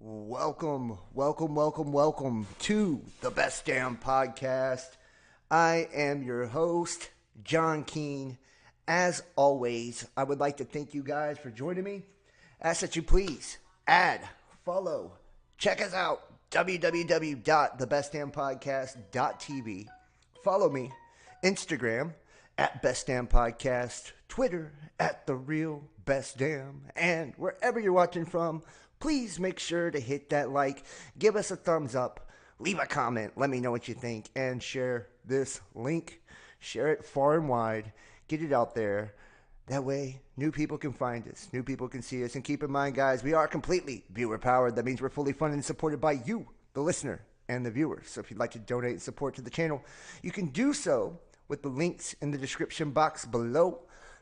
Welcome to the Best Damn Podcast. I am your host, John Keene. As always, I would like to thank you guys for joining me. Ask that you please add, follow, check us out, www.thebestdampodcast.tv. Follow me, Instagram, at Best Damn Podcast, Twitter, at The Real Best Damn, and wherever you're watching from, please make sure to hit that like, give us a thumbs up, leave a comment, let me know what you think, and share this link. Share it far and wide. Get it out there. That way, new people can find us. New people can see us. And keep in mind, guys, we are completely viewer-powered. That means we're fully funded and supported by you, the listener, and the viewer. So if you'd like to donate and support to the channel, you can do so with the links in the description box below.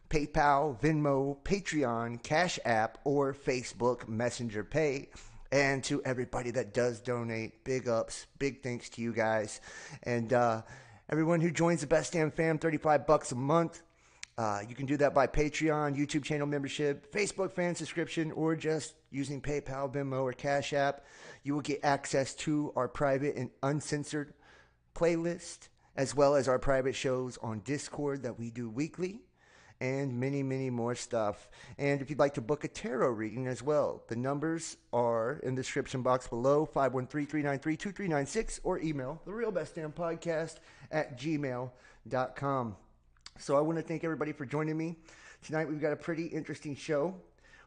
PayPal, Venmo, Patreon, Cash App, or Facebook Messenger Pay. And to everybody that does donate, big ups, big thanks to you guys. And everyone who joins the Best Damn Fam, $35 a month. You can do that by Patreon, YouTube channel membership, Facebook fan subscription, or just using PayPal, Venmo, or Cash App. You will get access to our private and uncensored playlist, as well as our private shows on Discord that we do weekly, and many, many more stuff. And if you'd like to book a tarot reading as well, the numbers are in the description box below, 513-393-2396, or email therealbestdampodcast@gmail.com. So I want to thank everybody for joining me. Tonight we've got a pretty interesting show.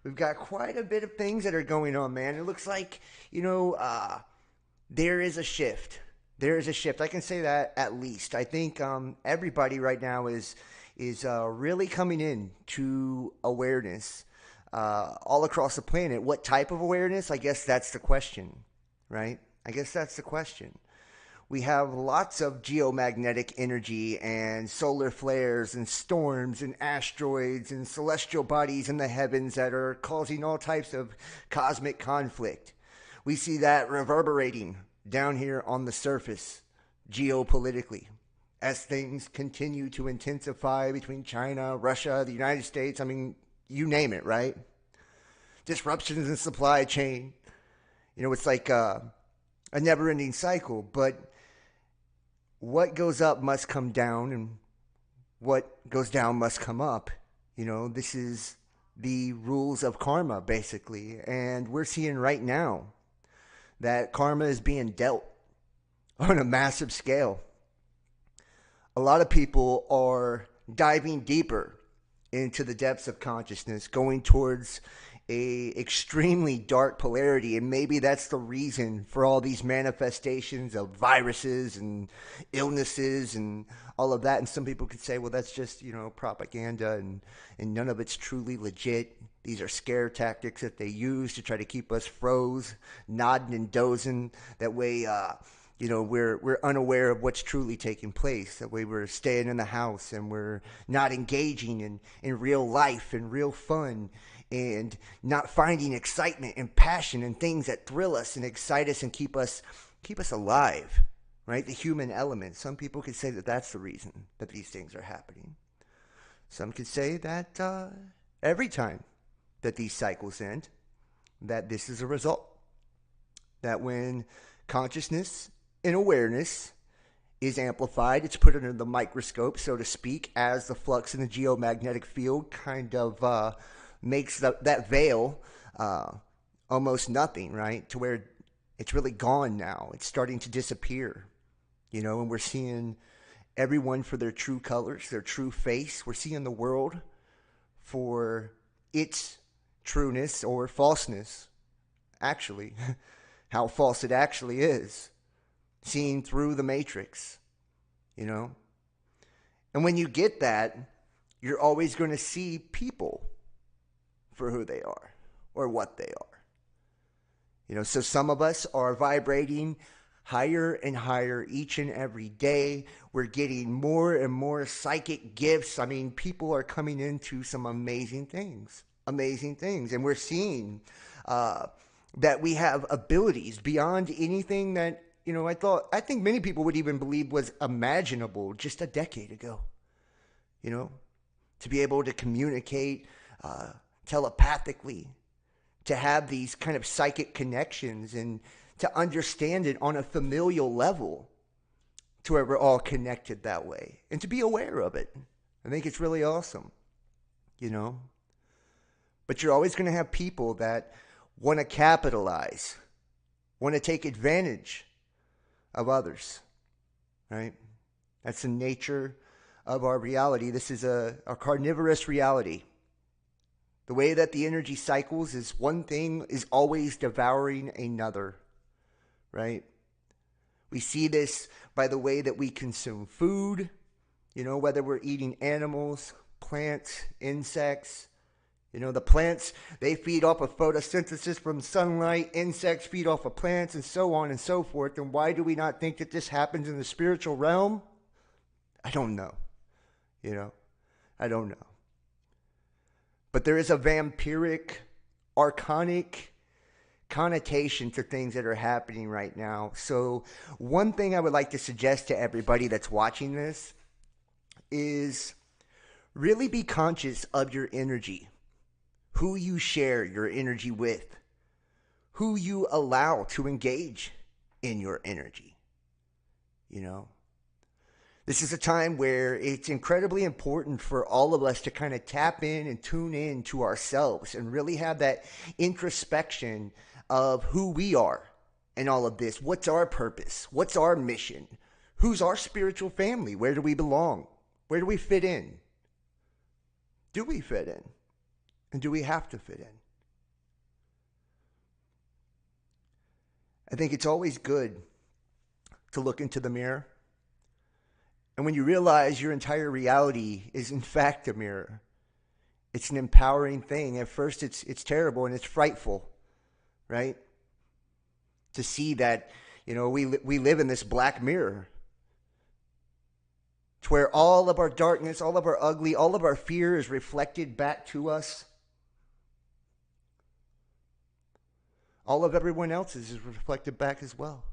We've got quite a bit of things that are going on, man. It looks like, there is a shift. There is a shift. I can say that at least. I think everybody right now is really coming in to awareness all across the planet. What type of awareness? I guess that's the question, right? I guess that's the question. We have lots of geomagnetic energy and solar flares and storms and asteroids and celestial bodies in the heavens that are causing all types of cosmic conflict. We see that reverberating down here on the surface geopolitically as things continue to intensify between China, Russia, the United States. I mean, you name it, right? Disruptions in supply chain. It's like a never-ending cycle, but what goes up must come down, and what goes down must come up. This is the rules of karma, basically. And we're seeing right now that karma is being dealt on a massive scale. A lot of people are diving deeper into the depths of consciousness, going towards a extremely dark polarity, and maybe that's the reason for all these manifestations of viruses and illnesses and all of that. And some people could say, well, that's just propaganda, and none of it's truly legit. These are scare tactics that they use to try to keep us froze, nodding and dozing. That way we're unaware of what's truly taking place. That way we're staying in the house and we're not engaging in real life and real fun, and not finding excitement and passion and things that thrill us and excite us and keep us alive, right? The human element. Some people could say that that's the reason that these things are happening. Some could say that every time that these cycles end, that this is a result. That when consciousness and awareness is amplified, it's put under the microscope, so to speak, as the flux in the geomagnetic field kind of makes that veil almost nothing, right? To where it's really gone now. It's starting to disappear, and we're seeing everyone for their true colors, their true face. We're seeing the world for its trueness or falseness, actually, how false it actually is, seeing through the matrix, And when you get that, you're always going to see people for who they are or what they are. So some of us are vibrating higher and higher each and every day. We're getting more and more psychic gifts. I mean, people are coming into some amazing things. And we're seeing that we have abilities beyond anything that, I think many people would even believe was imaginable just a decade ago. To be able to communicate telepathically, to have these kind of psychic connections and to understand it on a familial level to where we're all connected that way and to be aware of it. I think it's really awesome, you know? But you're always going to have people that want to capitalize, want to take advantage of others, right? That's the nature of our reality. This is a carnivorous reality. The way that the energy cycles is one thing is always devouring another, right? We see this by the way that we consume food, you know, whether we're eating animals, plants, insects. You know, the plants, they feed off of photosynthesis from sunlight, insects feed off of plants, and so on and so forth. And why do we not think that this happens in the spiritual realm? I don't know. You know, I don't know. But there is a vampiric, archonic connotation to things that are happening right now. So one thing I would like to suggest to everybody that's watching this is really be conscious of your energy, who you share your energy with, who you allow to engage in your energy. You know, this is a time where it's incredibly important for all of us to kind of tap in and tune in to ourselves and really have that introspection of who we are in all of this. What's our purpose? What's our mission? Who's our spiritual family? Where do we belong? Where do we fit in? Do we fit in? And do we have to fit in? I think it's always good to look into the mirror. And when you realize your entire reality is in fact a mirror, it's an empowering thing. At first it's terrible and it's frightful, right? To see that, you know, we live in this black mirror. To where all of our darkness, all of our ugly, all of our fear is reflected back to us. All of everyone else's is reflected back as well.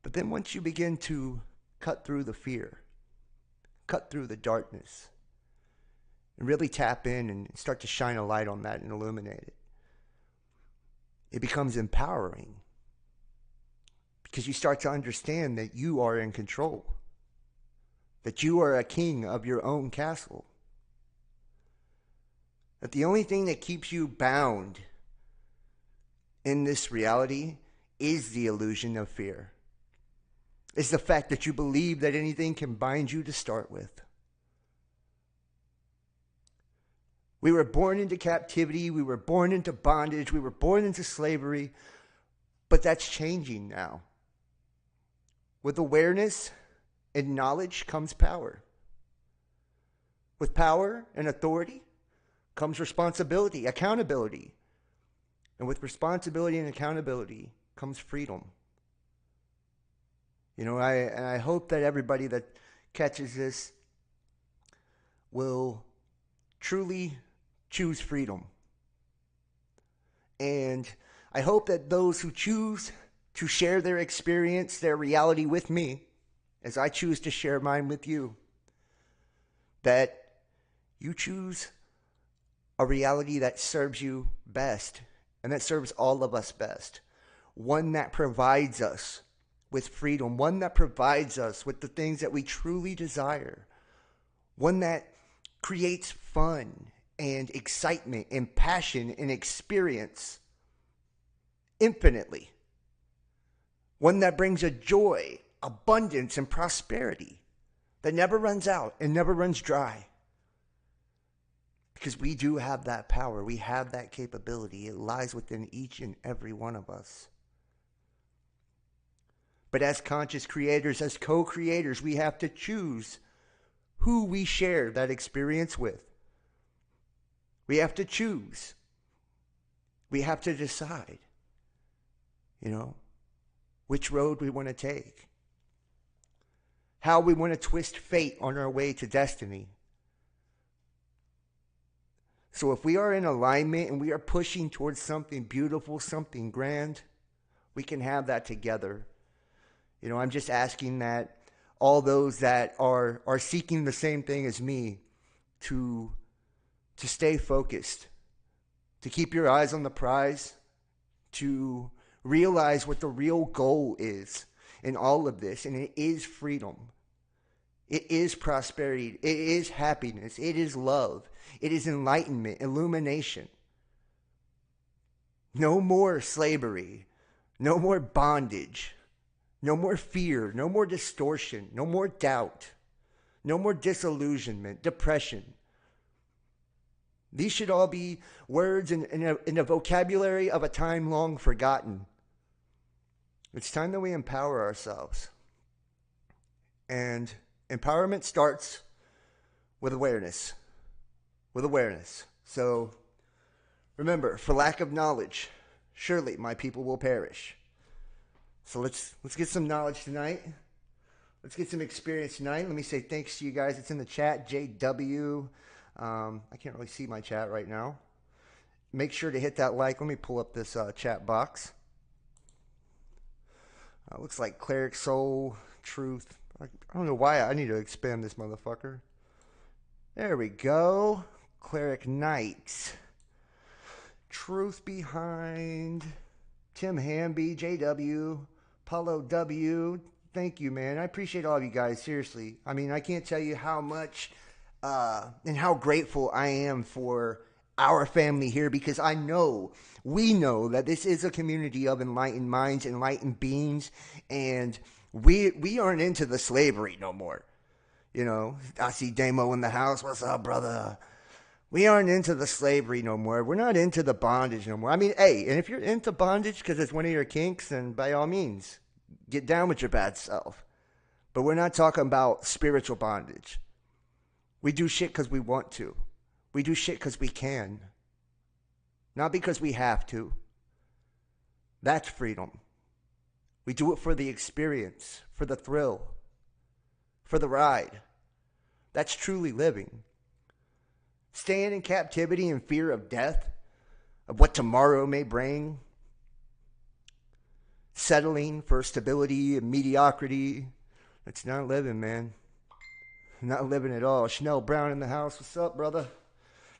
But then once you begin to cut through the fear, cut through the darkness, and really tap in and start to shine a light on that and illuminate it, it becomes empowering. Because you start to understand that you are in control, that you are a king of your own castle, that the only thing that keeps you bound in this reality is the illusion of fear. It's the fact that you believe that anything can bind you to start with. We were born into captivity, we were born into bondage, we were born into slavery, but that's changing now. With awareness and knowledge comes power. With power and authority comes responsibility, accountability. And with responsibility and accountability comes freedom. You know, I hope that everybody that catches this will truly choose freedom. And I hope that those who choose to share their experience, their reality with me, as I choose to share mine with you, that you choose a reality that serves you best and that serves all of us best. One that provides us with freedom, one that provides us with the things that we truly desire, one that creates fun and excitement and passion and experience infinitely. One that brings a joy, abundance, and prosperity that never runs out and never runs dry. Because we do have that power. We have that capability. It lies within each and every one of us. But as conscious creators, as co-creators, we have to choose who we share that experience with. We have to choose. We have to decide, you know, which road we want to take, how we want to twist fate on our way to destiny. So if we are in alignment and we are pushing towards something beautiful, something grand, we can have that together. You know, I'm just asking that all those that are seeking the same thing as me to stay focused, to keep your eyes on the prize, to realize what the real goal is in all of this, and it is freedom. It is prosperity. It is happiness. It is love. It is enlightenment, illumination. No more slavery. No more bondage. No more fear. No more distortion. No more doubt. No more disillusionment, depression. These should all be words in a vocabulary of a time long forgotten. It's time that we empower ourselves. And empowerment starts with awareness. With awareness. So remember, for lack of knowledge, surely my people will perish. So let's get some knowledge tonight. Let's get some experience tonight. Let me say thanks to you guys. It's in the chat, JW. I can't really see my chat right now. Make sure to hit that like. Let me pull up this chat box. Looks like Cleric Soul, Truth. I don't know why I need to expand this motherfucker. There we go. Cleric Knight. Truth Behind. Tim Hamby, JW. Paulo W. Thank you, man. I appreciate all of you guys. Seriously. I mean, I can't tell you how much and how grateful I am for our family here, because we know that this is a community of enlightened minds, enlightened beings, and we aren't into the slavery no more. You know, I see Damo in the house. What's up, brother? We aren't into the slavery no more. We're not into the bondage no more. I mean, hey, and if you're into bondage because it's one of your kinks, then by all means, get down with your bad self. But we're not talking about spiritual bondage. We do shit because we want to. We do shit because we can. Not because we have to. That's freedom. We do it for the experience, for the thrill, for the ride. That's truly living. Staying in captivity and fear of death, of what tomorrow may bring. Settling for stability and mediocrity. That's not living, man. Not living at all. Chanel Brown in the house. What's up, brother?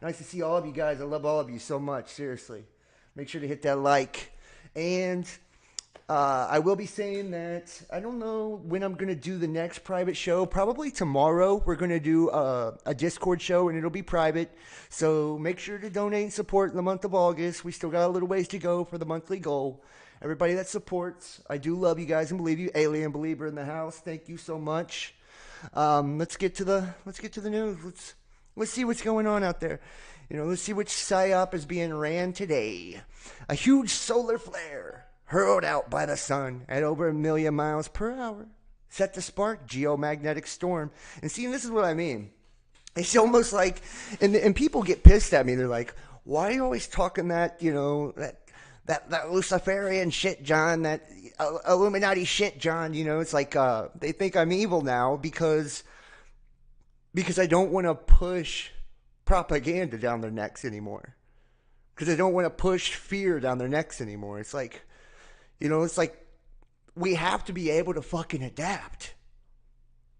Nice to see all of you guys. I love all of you so much. Seriously. Make sure to hit that like. And I will be saying that I don't know when I'm going to do the next private show. Probably tomorrow. We're going to do a Discord show, and it'll be private. So make sure to donate and support in the month of August. We still got a little ways to go for the monthly goal. Everybody that supports, I do love you guys and believe you. Alien Believer in the house. Thank you so much. Let's get to the news. Let's see what's going on out there. You know, let's see which psyop is being ran today. A huge solar flare hurled out by the sun at over 1 million miles per hour set to spark geomagnetic storm. And see, this is what I mean. It's almost like, and people get pissed at me. They're like, why are you always talking that, you know, that Luciferian shit, John, that Illuminati shit, John? You know, it's like they think I'm evil now because I don't want to push propaganda down their necks anymore. Because I don't want to push fear down their necks anymore. It's like, you know, it's like we have to be able to fucking adapt.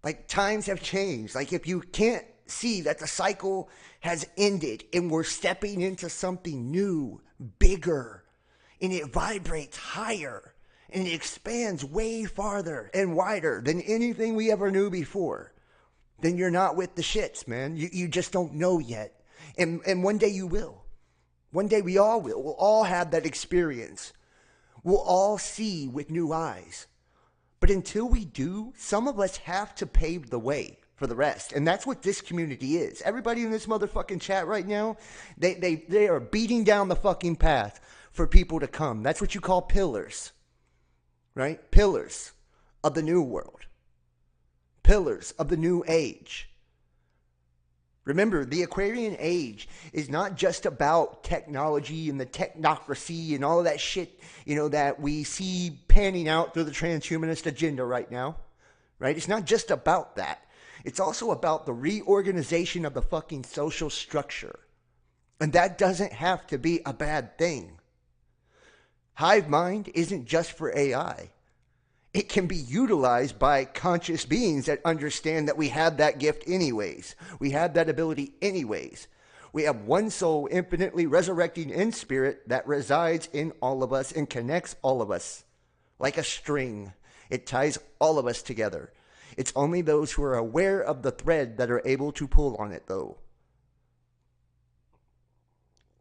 Like, times have changed. Like, if you can't see that the cycle has ended and we're stepping into something new, bigger, and it vibrates higher, and it expands way farther and wider than anything we ever knew before, then you're not with the shits, man. You just don't know yet. And one day you will. One day we all will. We'll all have that experience. We'll all see with new eyes. But until we do, some of us have to pave the way for the rest. And that's what this community is. Everybody in this motherfucking chat right now, they are beating down the fucking path for people to come. That's what you call pillars. Right? Pillars of the new world. Pillars of the new age. Remember, the Aquarian age is not just about technology and the technocracy and all of that shit, you know, that we see panning out through the transhumanist agenda right now, right? It's not just about that. It's also about the reorganization of the fucking social structure. And that doesn't have to be a bad thing. Hive mind isn't just for AI. It can be utilized by conscious beings that understand that we have that gift anyways. We have that ability anyways. We have one soul infinitely resurrecting in spirit that resides in all of us and connects all of us like a string. It ties all of us together. It's only those who are aware of the thread that are able to pull on it, though.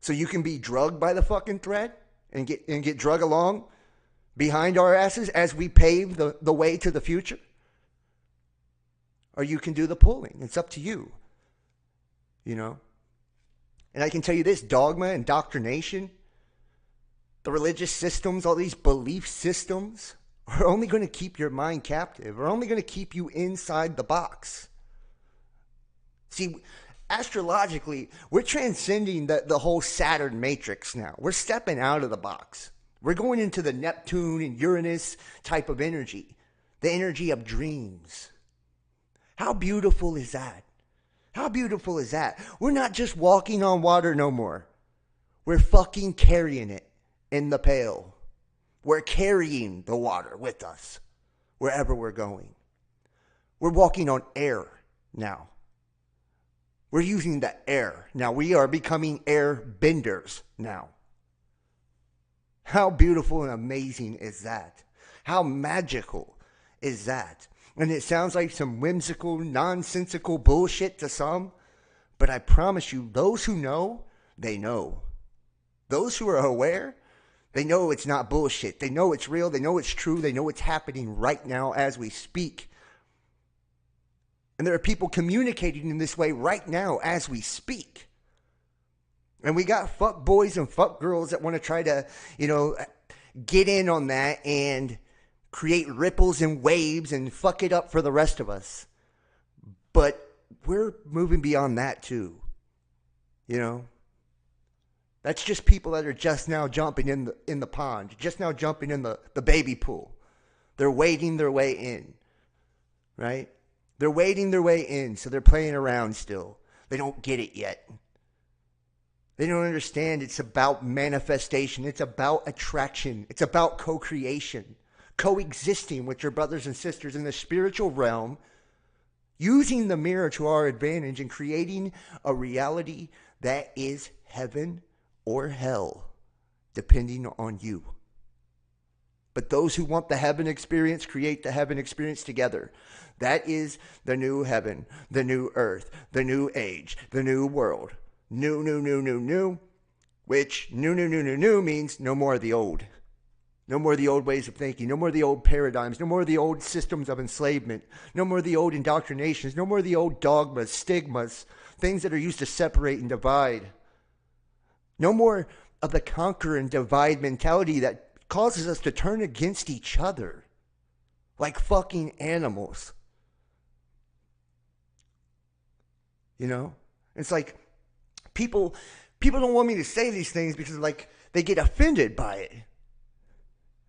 So you can be drugged by the fucking thread and get drug along behind our asses as we pave the way to the future. Or you can do the pulling. It's up to you. You know? And I can tell you this, dogma, indoctrination, the religious systems, all these belief systems are only going to keep your mind captive, are only going to keep you inside the box. See, astrologically, we're transcending the whole Saturn matrix now. We're stepping out of the box. We're going into the Neptune and Uranus type of energy, the energy of dreams. How beautiful is that? How beautiful is that? We're not just walking on water no more. We're fucking carrying it in the pail. We're carrying the water with us wherever we're going. We're walking on air now. We're using the air. Now we are becoming air benders now. How beautiful and amazing is that? How magical is that? And it sounds like some whimsical, nonsensical bullshit to some, but I promise you, those who know, they know. Those who are aware, they know it's not bullshit. They know it's real. They know it's true. They know it's happening right now as we speak. And there are people communicating in this way right now as we speak. And we got fuck boys and fuck girls that want to try to, get in on that and create ripples and waves and fuck it up for the rest of us. But we're moving beyond that too. That's just people that are just now jumping in the pond, just now jumping in the baby pool. They're wading their way in, right? They're wading their way in, so they're playing around still. They don't get it yet. They don't understand it's about manifestation. It's about attraction. It's about co-creation, coexisting with your brothers and sisters in the spiritual realm, using the mirror to our advantage and creating a reality that is heaven or hell, depending on you. But those who want the heaven experience create the heaven experience together. That is the new heaven, the new earth, the new age, the new world. New, new, new, new, new. Which new, new, new, new, new means no more of the old. No more of the old ways of thinking. No more of the old paradigms. No more of the old systems of enslavement. No more of the old indoctrinations. No more of the old dogmas, stigmas, things that are used to separate and divide. No more of the conquer and divide mentality that causes us to turn against each other like fucking animals. It's like people don't want me to say these things because they get offended by it.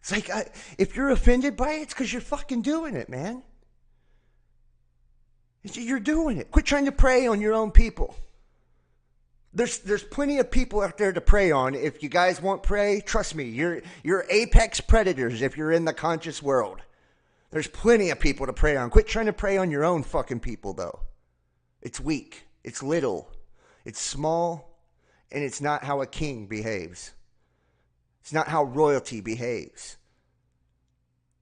It's like, if you're offended by it, it's because you're fucking doing it, man. You're doing it. Quit trying to prey on your own people. There's plenty of people out there to prey on. If you guys want prey, trust me, you're apex predators if you're in the conscious world. There's plenty of people to prey on. Quit trying to prey on your own fucking people, though. It's weak. It's little. It's small. And it's not how a king behaves. It's not how royalty behaves.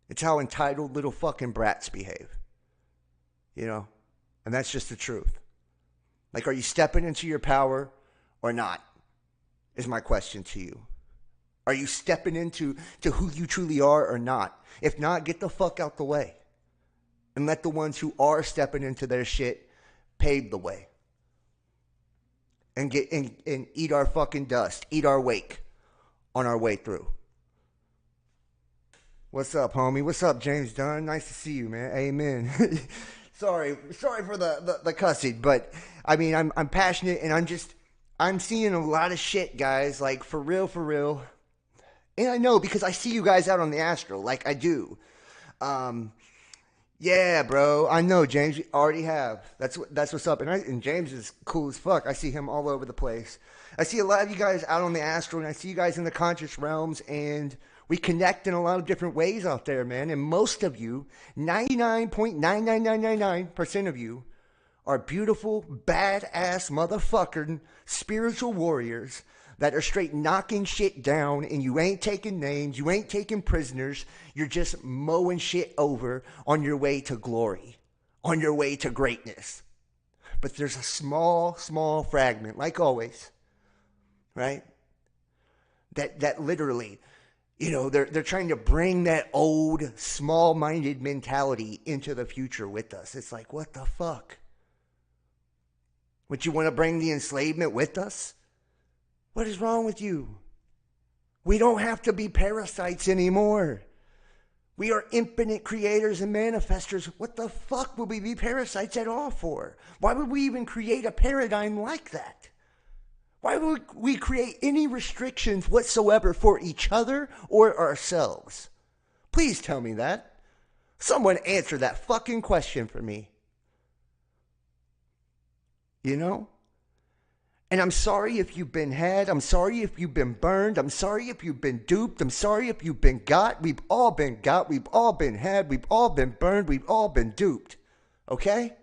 It's how entitled little fucking brats behave. And that's just the truth. Like, are you stepping into your power or not? Is my question to you. Are you stepping into who you truly are or not? If not, get the fuck out the way. And let the ones who are stepping into their shit pave the way. And and eat our fucking dust. Eat our wake on our way through. What's up, homie? What's up, James Dunn? Nice to see you, man. Amen. Sorry for the cussing, but I mean, I'm passionate, and I'm seeing a lot of shit, guys. Like, for real. And I know because I see you guys out on the astro, like I do. Yeah, bro. I know, James. You already have. That's what's up. And James is cool as fuck. I see him all over the place. I see a lot of you guys out on the astro, and I see you guys in the conscious realms, and we connect in a lot of different ways out there, man. And most of you, 99.99999% of you, are beautiful, badass motherfucking spiritual warriors that are straight knocking shit down, and you ain't taking names, you ain't taking prisoners, you're just mowing shit over on your way to glory, on your way to greatness. But there's a small, small fragment, like always, right? That literally, they're trying to bring that old, small-minded mentality into the future with us. It's like, what the fuck? Would you want to bring the enslavement with us? What is wrong with you? We don't have to be parasites anymore. We are infinite creators and manifestors. What the fuck would we be parasites at all for? Why would we even create a paradigm like that? Why would we create any restrictions whatsoever for each other or ourselves? Please tell me that. Someone answer that fucking question for me. And I'm sorry if you've been had. I'm sorry if you've been burned. I'm sorry if you've been duped. I'm sorry if you've been got. We've all been got. We've all been had. We've all been burned. We've all been duped. Okay?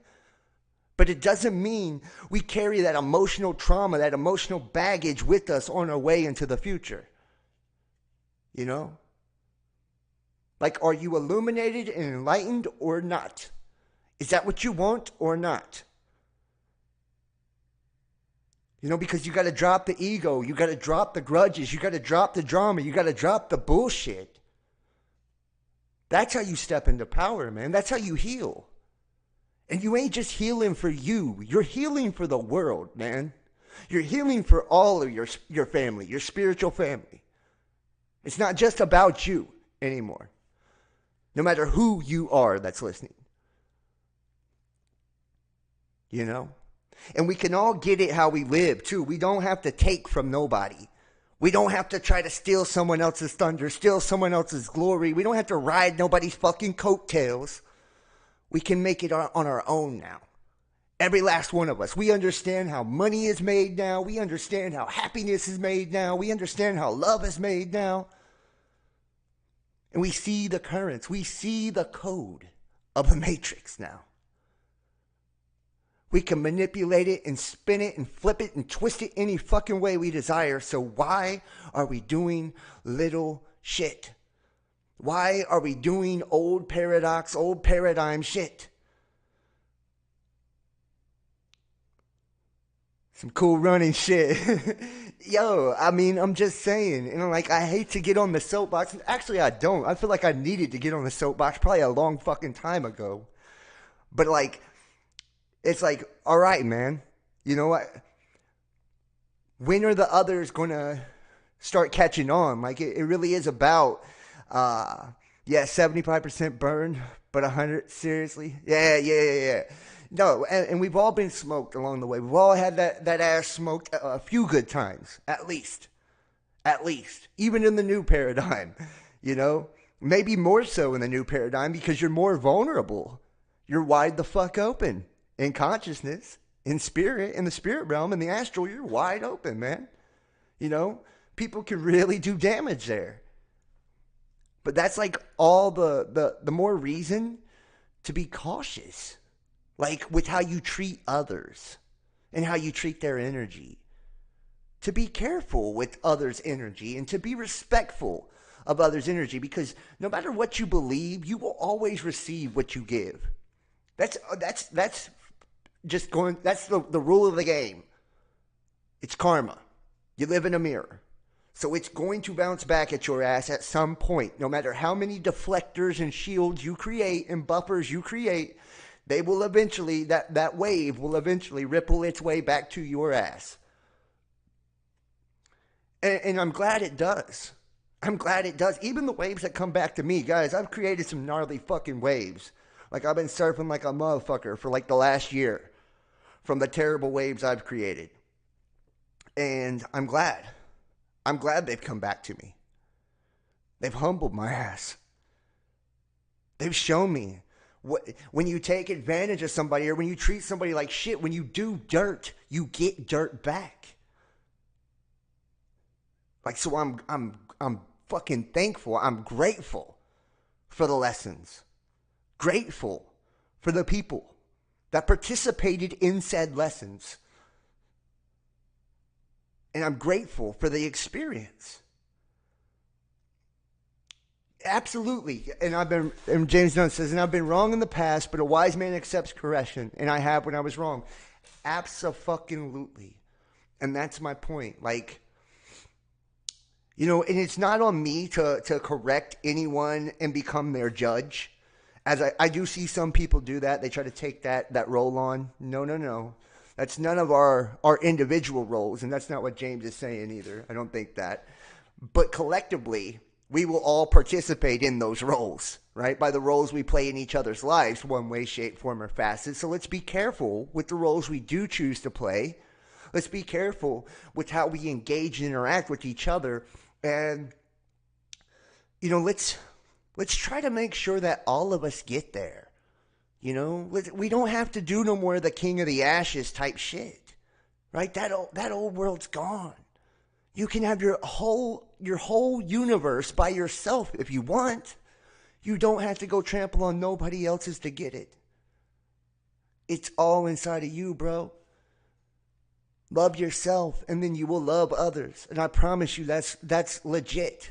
But it doesn't mean we carry that emotional trauma, that emotional baggage with us on our way into the future. Like, are you illuminated and enlightened or not? Is that what you want or not? Because you got to drop the ego. You got to drop the grudges. You got to drop the drama. You got to drop the bullshit. That's how you step into power, man. That's how you heal. And you ain't just healing for you. You're healing for the world, man. You're healing for all of your family, your spiritual family. It's not just about you anymore. No matter who you are that's listening. And we can all get it how we live, too. We don't have to take from nobody. We don't have to try to steal someone else's thunder, steal someone else's glory. We don't have to ride nobody's fucking coattails. We can make it on our own now. Every last one of us. We understand how money is made now. We understand how happiness is made now. We understand how love is made now. And we see the currents. We see the code of the matrix now. We can manipulate it and spin it and flip it and twist it any fucking way we desire. So why are we doing little shit? Why are we doing old paradox, old paradigm shit? Some cool running shit. I'm just saying. I hate to get on the soapbox. Actually, I don't. I feel like I needed to get on the soapbox probably a long fucking time ago. But it's like, all right, man. You know what? When are the others going to start catching on? It really is about, 75% burned, but 100, seriously? Yeah. No, and we've all been smoked along the way. We've all had that ass smoked a few good times, at least. Even in the new paradigm, Maybe more so in the new paradigm because you're more vulnerable. You're wide the fuck open. In consciousness, in spirit, in the spirit realm, in the astral, you're wide open, man. People can really do damage there. But that's all the more reason to be cautious. With how you treat others and how you treat their energy. To be careful with others' energy and to be respectful of others' energy because no matter what you believe, you will always receive what you give. That's just going, that's the rule of the game. It's karma. You live in a mirror. So it's going to bounce back at your ass at some point. No matter how many deflectors and shields you create and buffers you create, they will eventually, that wave will eventually ripple its way back to your ass. And I'm glad it does. Even the waves that come back to me, guys, I've created some gnarly fucking waves. I've been surfing like a motherfucker for the last year. From the terrible waves I've created. And I'm glad. I'm glad they've come back to me. They've humbled my ass. They've shown me when you take advantage of somebody or when you treat somebody like shit, when you do dirt, you get dirt back. So I'm fucking thankful. I'm grateful for the lessons. Grateful for the people that participated in said lessons. And I'm grateful for the experience. Absolutely. And James Dunn says, and I've been wrong in the past, but a wise man accepts correction. And I have when I was wrong. Abso-fucking-lutely. And that's my point. Like, you know, and it's not on me to correct anyone and become their judge. As I do see some people do that. They try to take that role on. No. That's none of our individual roles. And that's not what James is saying either. I don't think that. But collectively, we will all participate in those roles, right? By the roles we play in each other's lives, one way, shape, form, or facet. So let's be careful with the roles we do choose to play. Let's be careful with how we engage and interact with each other. And, you know, let's try to make sure that all of us get there. You know, we don't have to do no more of the king of the ashes type shit, right? That old world's gone. You can have your whole universe by yourself if you want. You don't have to go trample on nobody else's to get it. It's all inside of you, bro. Love yourself, and then you will love others. And I promise you, that's legit.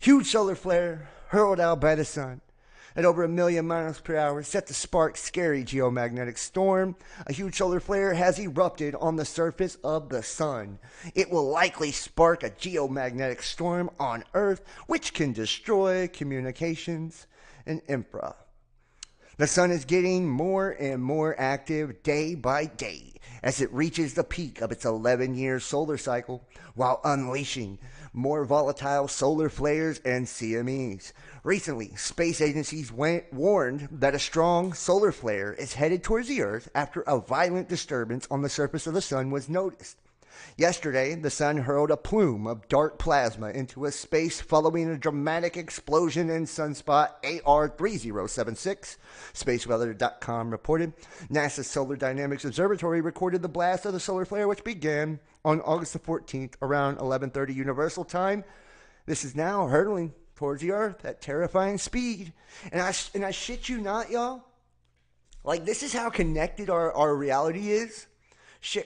Huge solar flare hurled out by the sun at over 1 million miles per hour, set to spark scary geomagnetic storm. A huge solar flare has erupted on the surface of the sun. It will likely spark a geomagnetic storm on Earth, which can destroy communications and infra. The sun is getting more and more active day by day as it reaches the peak of its 11-year solar cycle, while unleashing more volatile solar flares and CMEs. Recently, space agencies warned that a strong solar flare is headed towards the Earth after a violent disturbance on the surface of the sun was noticed. Yesterday, the sun hurled a plume of dark plasma into a space following a dramatic explosion in sunspot AR3076. SpaceWeather.com reported. NASA's Solar Dynamics Observatory recorded the blast of the solar flare, which began on August the 14th around 11:30 Universal Time. This is now hurtling towards the Earth at terrifying speed. And I shit you not, y'all. Like, this is how connected our reality is.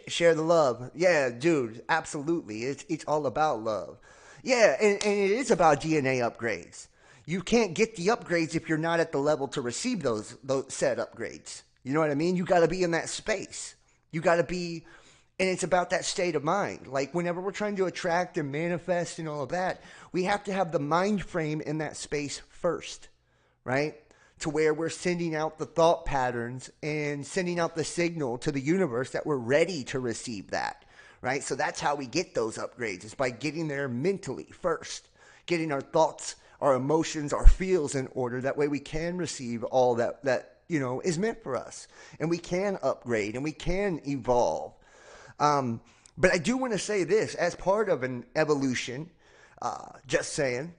Share the love. Yeah, dude, absolutely. It's all about love. Yeah, and it is about DNA upgrades. You can't get the upgrades if you're not at the level to receive those said upgrades. You know what I mean? You got to be in that space. You got to be, and it's about that state of mind. Like, whenever we're trying to attract and manifest and all of that, we have to have the mind frame in that space first, right? To where we're sending out the thought patterns and sending out the signal to the universe that we're ready to receive that, right? So that's how we get those upgrades, is by getting there mentally first, getting our thoughts, our emotions, our feels in order. That way we can receive all that you know is meant for us, and we can upgrade and we can evolve. But I do want to say this as part of an evolution. Just saying,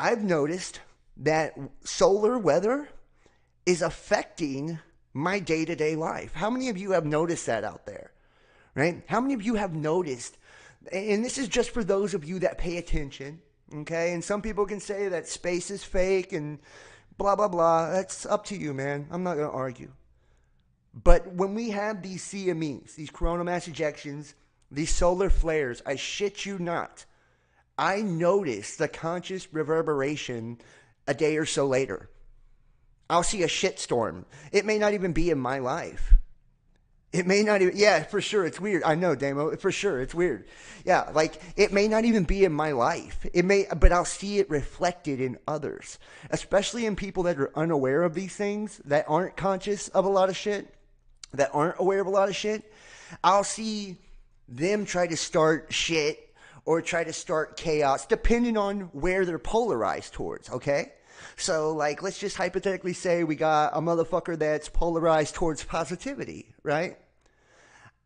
I've noticed that solar weather is affecting my day-to-day life. How many of you have noticed that out there, right? How many of you have noticed, and this is just for those of you that pay attention, okay? And some people can say that space is fake and blah, blah, blah. That's up to you, man. I'm not going to argue. But when we have these CMEs, these coronal mass ejections, these solar flares, I shit you not, I notice the conscious reverberation a day or so later. I'll see a shitstorm. It may not even be in my life. It may not even, yeah, for sure, it's weird. I know, Damo, for sure, it's weird. Yeah, like, it may not even be in my life. It may, but I'll see it reflected in others, especially in people that are unaware of these things, that aren't conscious of a lot of shit, that aren't aware of a lot of shit. I'll see them try to start shit or try to start chaos, depending on where they're polarized towards, okay? So, like, let's just hypothetically say we got a motherfucker that's polarized towards positivity, right?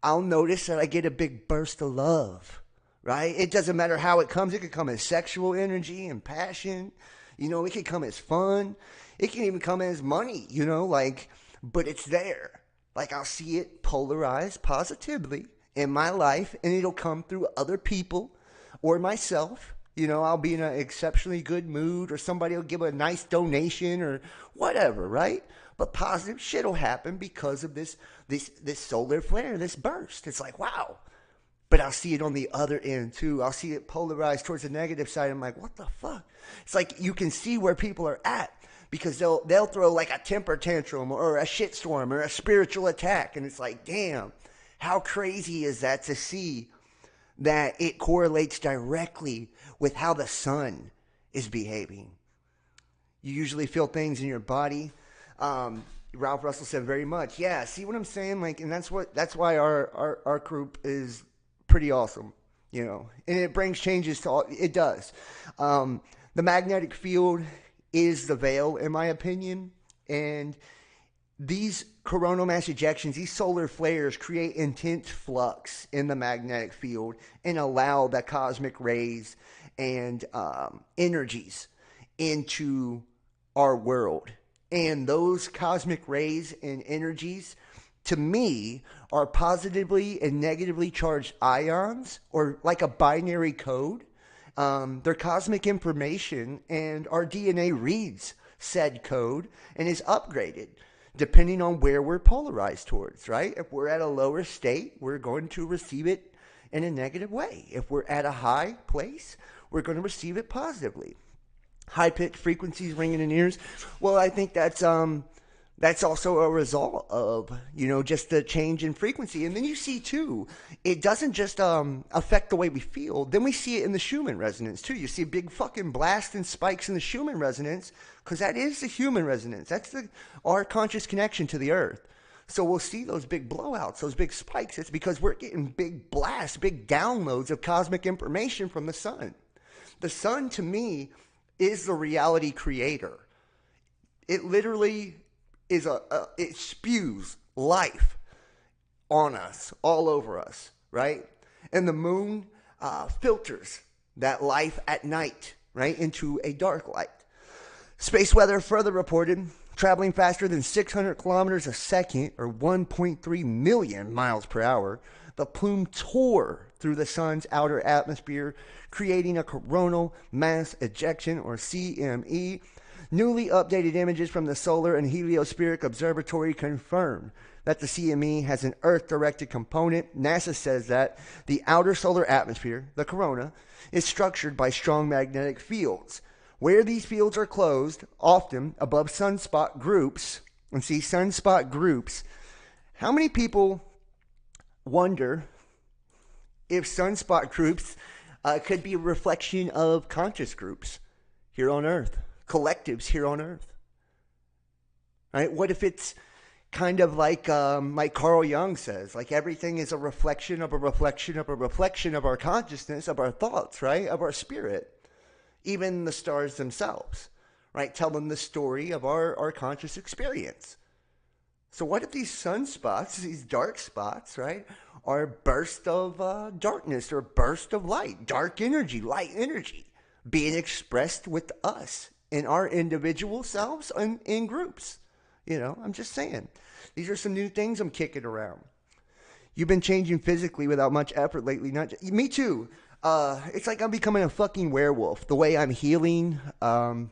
I'll notice that I get a big burst of love, right? It doesn't matter how it comes. It could come as sexual energy and passion. You know, it could come as fun. It can even come as money, you know, like, but it's there. Like, I'll see it polarized positively in my life, and it'll come through other people or myself. You know, I'll be in an exceptionally good mood, or somebody will give a nice donation or whatever, right? but positive shit will happen because of this solar flare, this burst. It's like, wow. But I'll see it on the other end too. I'll see it polarized towards the negative side. I'm like, what the fuck? It's like you can see where people are at because they'll throw like a temper tantrum or a shitstorm or a spiritual attack. And it's like, damn, how crazy is that to see that it correlates directly with how the sun is behaving. You usually feel things in your body. Ralph Russell said very much. Yeah, see what I'm saying? Like, and that's why our group is pretty awesome, you know. And it brings changes to all. It does. The magnetic field is the veil, in my opinion, and these coronal mass ejections, these solar flares create intense flux in the magnetic field and allow the cosmic rays and energies into our world. And those cosmic rays and energies, to me, are positively and negatively charged ions, or like a binary code. They're cosmic information, and our DNA reads said code and is upgraded depending on where we're polarized towards, right? If we're at a lower state, we're going to receive it in a negative way. If we're at a high place, we're going to receive it positively. High-pitched frequencies ringing in ears. Well, I think that's also a result of, you know, just the change in frequency. And then you see, too, it doesn't just affect the way we feel. Then we see it in the Schumann resonance, too. You see big fucking blasts and spikes in the Schumann resonance because that is the human resonance. That's our conscious connection to the earth. So we'll see those big blowouts, those big spikes. It's because we're getting big blasts, big downloads of cosmic information from the sun. The sun, to me, is the reality creator. It literally is it spews life on us, all over us, right? And the moon filters that life at night, right, into a dark light. Space weather further reported traveling faster than 600 kilometers a second, or 1.3 million miles per hour. The plume tore through the sun's outer atmosphere, creating a coronal mass ejection, or CME. Newly updated images from the Solar and Heliospheric Observatory confirm that the CME has an Earth-directed component. NASA says that the outer solar atmosphere, the corona, is structured by strong magnetic fields. Where these fields are closed, often above sunspot groups, and see sunspot groups, how many people wonder if sunspot groups could be a reflection of conscious groups here on Earth? Collectives here on Earth, right? What if it's kind of like Carl Jung says, like everything is a reflection of a reflection of a reflection of our consciousness, of our thoughts, right? Of our spirit. Even the stars themselves, right? Tell them the story of our conscious experience. So what if these sunspots, these dark spots, right, are bursts of darkness or bursts of light, dark energy, light energy being expressed with us in our individual selves and in groups? You know, I'm just saying. These are some new things I'm kicking around. You've been changing physically without much effort lately. Me too. It's like I'm becoming a fucking werewolf. The way I'm healing, the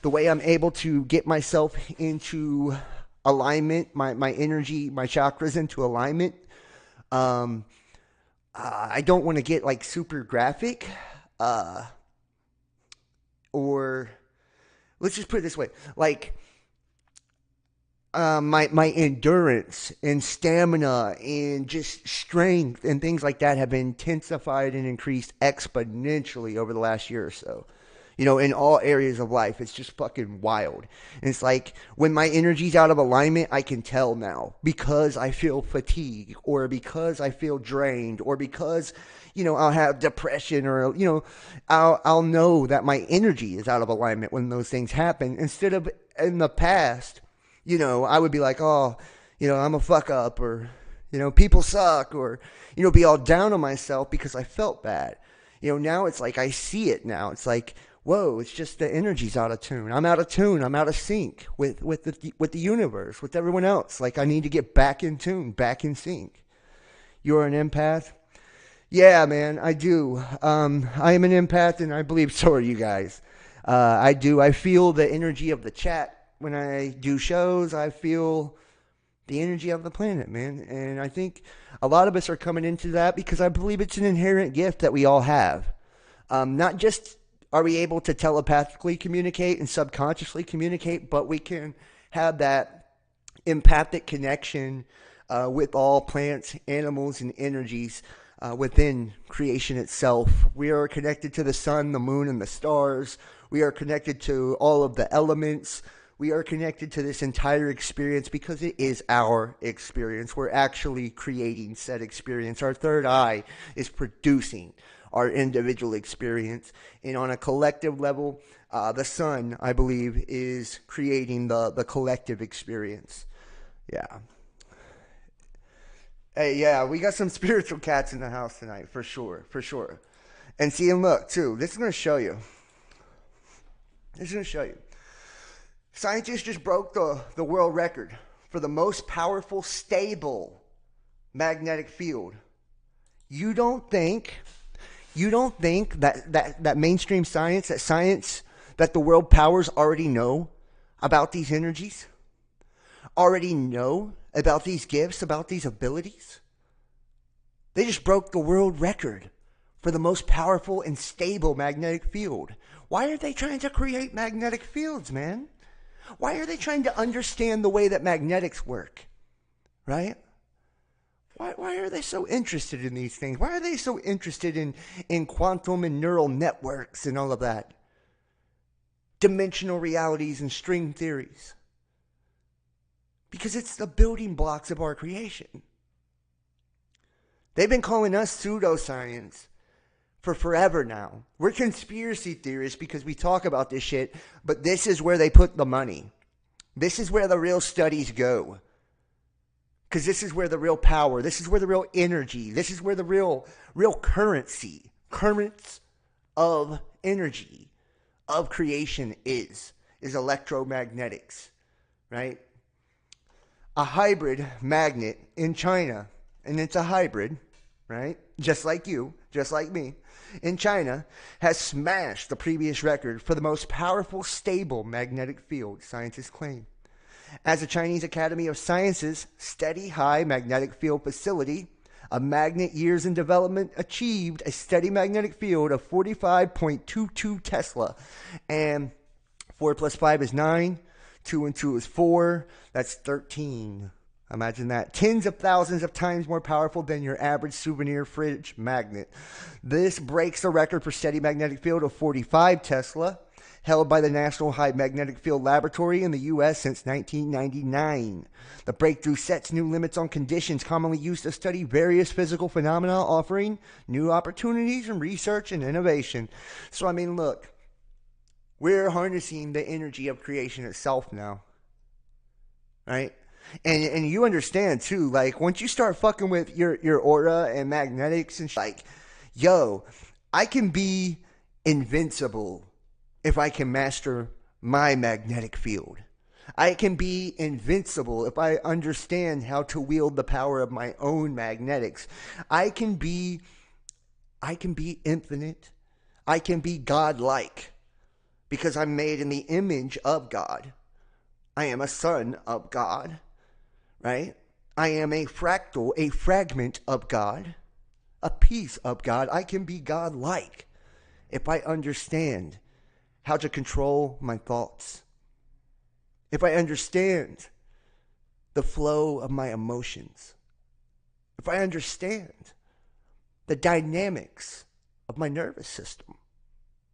way I'm able to get myself into alignment, my energy, my chakras into alignment. I don't want to get like super graphic, or let's just put it this way, like my endurance and stamina and just strength and things like that have been intensified and increased exponentially over the last year or so. You know, in all areas of life, it's just fucking wild. And it's like when my energy's out of alignment, I can tell now because I feel fatigue, or because I feel drained, or because, you know, I'll have depression, or, you know, I'll know that my energy is out of alignment when those things happen. Instead of in the past, you know, I would be like, oh, you know, I'm a fuck up, or, you know, people suck, or, you know, be all down on myself because I felt bad. You know, now it's like I see it now. It's like, whoa, it's just the energy's out of tune. I'm out of tune. I'm out of sync with the universe, with everyone else. Like I need to get back in tune, back in sync. You're an empath? Yeah, man, I do. I am an empath, and I believe so are you guys. I do. I feel the energy of the chat. when I do shows, I feel the energy of the planet, man. And I think a lot of us are coming into that because I believe it's an inherent gift that we all have. Not just are we able to telepathically communicate and subconsciously communicate, but we can have that empathic connection with all plants, animals, and energies within creation itself. We are connected to the sun, the moon, and the stars. We are connected to all of the elements. We are connected to this entire experience because it is our experience. We're actually creating said experience. Our third eye is producing our individual experience. And on a collective level, the sun, I believe, is creating the collective experience. Yeah. Hey, yeah, we got some spiritual cats in the house tonight, for sure, for sure. And see, and look, too, this is going to show you. This is going to show you. Scientists just broke the world record for the most powerful, stable magnetic field. You don't think that mainstream science, that the world powers already know about these energies? Already know about these gifts, about these abilities? They just broke the world record for the most powerful and stable magnetic field. Why are they trying to create magnetic fields, man? Why are they trying to understand the way that magnetics work? Right? Why are they so interested in these things? Why are they so interested in quantum and neural networks and all of that? Dimensional realities and string theories. Because it's the building blocks of our creation. They've been calling us pseudoscience for forever now. We're conspiracy theorists because we talk about this shit, but this is where they put the money. This is where the real studies go. Because this is where the real power, this is where the real energy, this is where the real currency, currents of energy, of creation is electromagnetics, right? A hybrid magnet in China, and it's a hybrid, right? Just like you, just like me, in China, has smashed the previous record for the most powerful, stable magnetic field, scientists claim. As the Chinese Academy of Sciences Steady High Magnetic Field Facility, a magnet years in development achieved a steady magnetic field of 45.22 Tesla. And 4 plus 5 is 9. 2 and 2 is 4. That's 13. Imagine that. Tens of thousands of times more powerful than your average souvenir fridge magnet. This breaks the record for steady magnetic field of 45 Tesla, held by the National High Magnetic Field Laboratory in the U.S. since 1999. The breakthrough sets new limits on conditions commonly used to study various physical phenomena, offering new opportunities in research and innovation. So, I mean, look, we're harnessing the energy of creation itself now, right? And you understand, too, like, once you start fucking with your aura and magnetics and like, yo, I can be invincible if I can master my magnetic field. I can be invincible if I understand how to wield the power of my own magnetics. I can be infinite. I can be godlike because I'm made in the image of God. I am a son of God, right? I am a fractal, a fragment of God, a piece of God. I can be godlike if I understand how to control my thoughts. If I understand the flow of my emotions. If I understand the dynamics of my nervous system,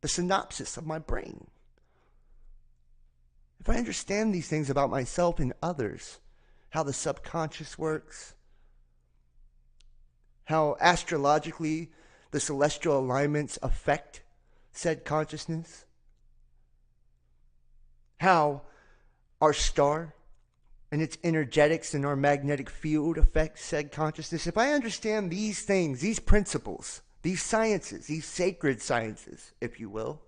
the synapses of my brain. If I understand these things about myself and others, how the subconscious works, how astrologically the celestial alignments affect said consciousness, how our star and its energetics and our magnetic field affect said consciousness. If I understand these things, these principles, these sciences, these sacred sciences, if you will,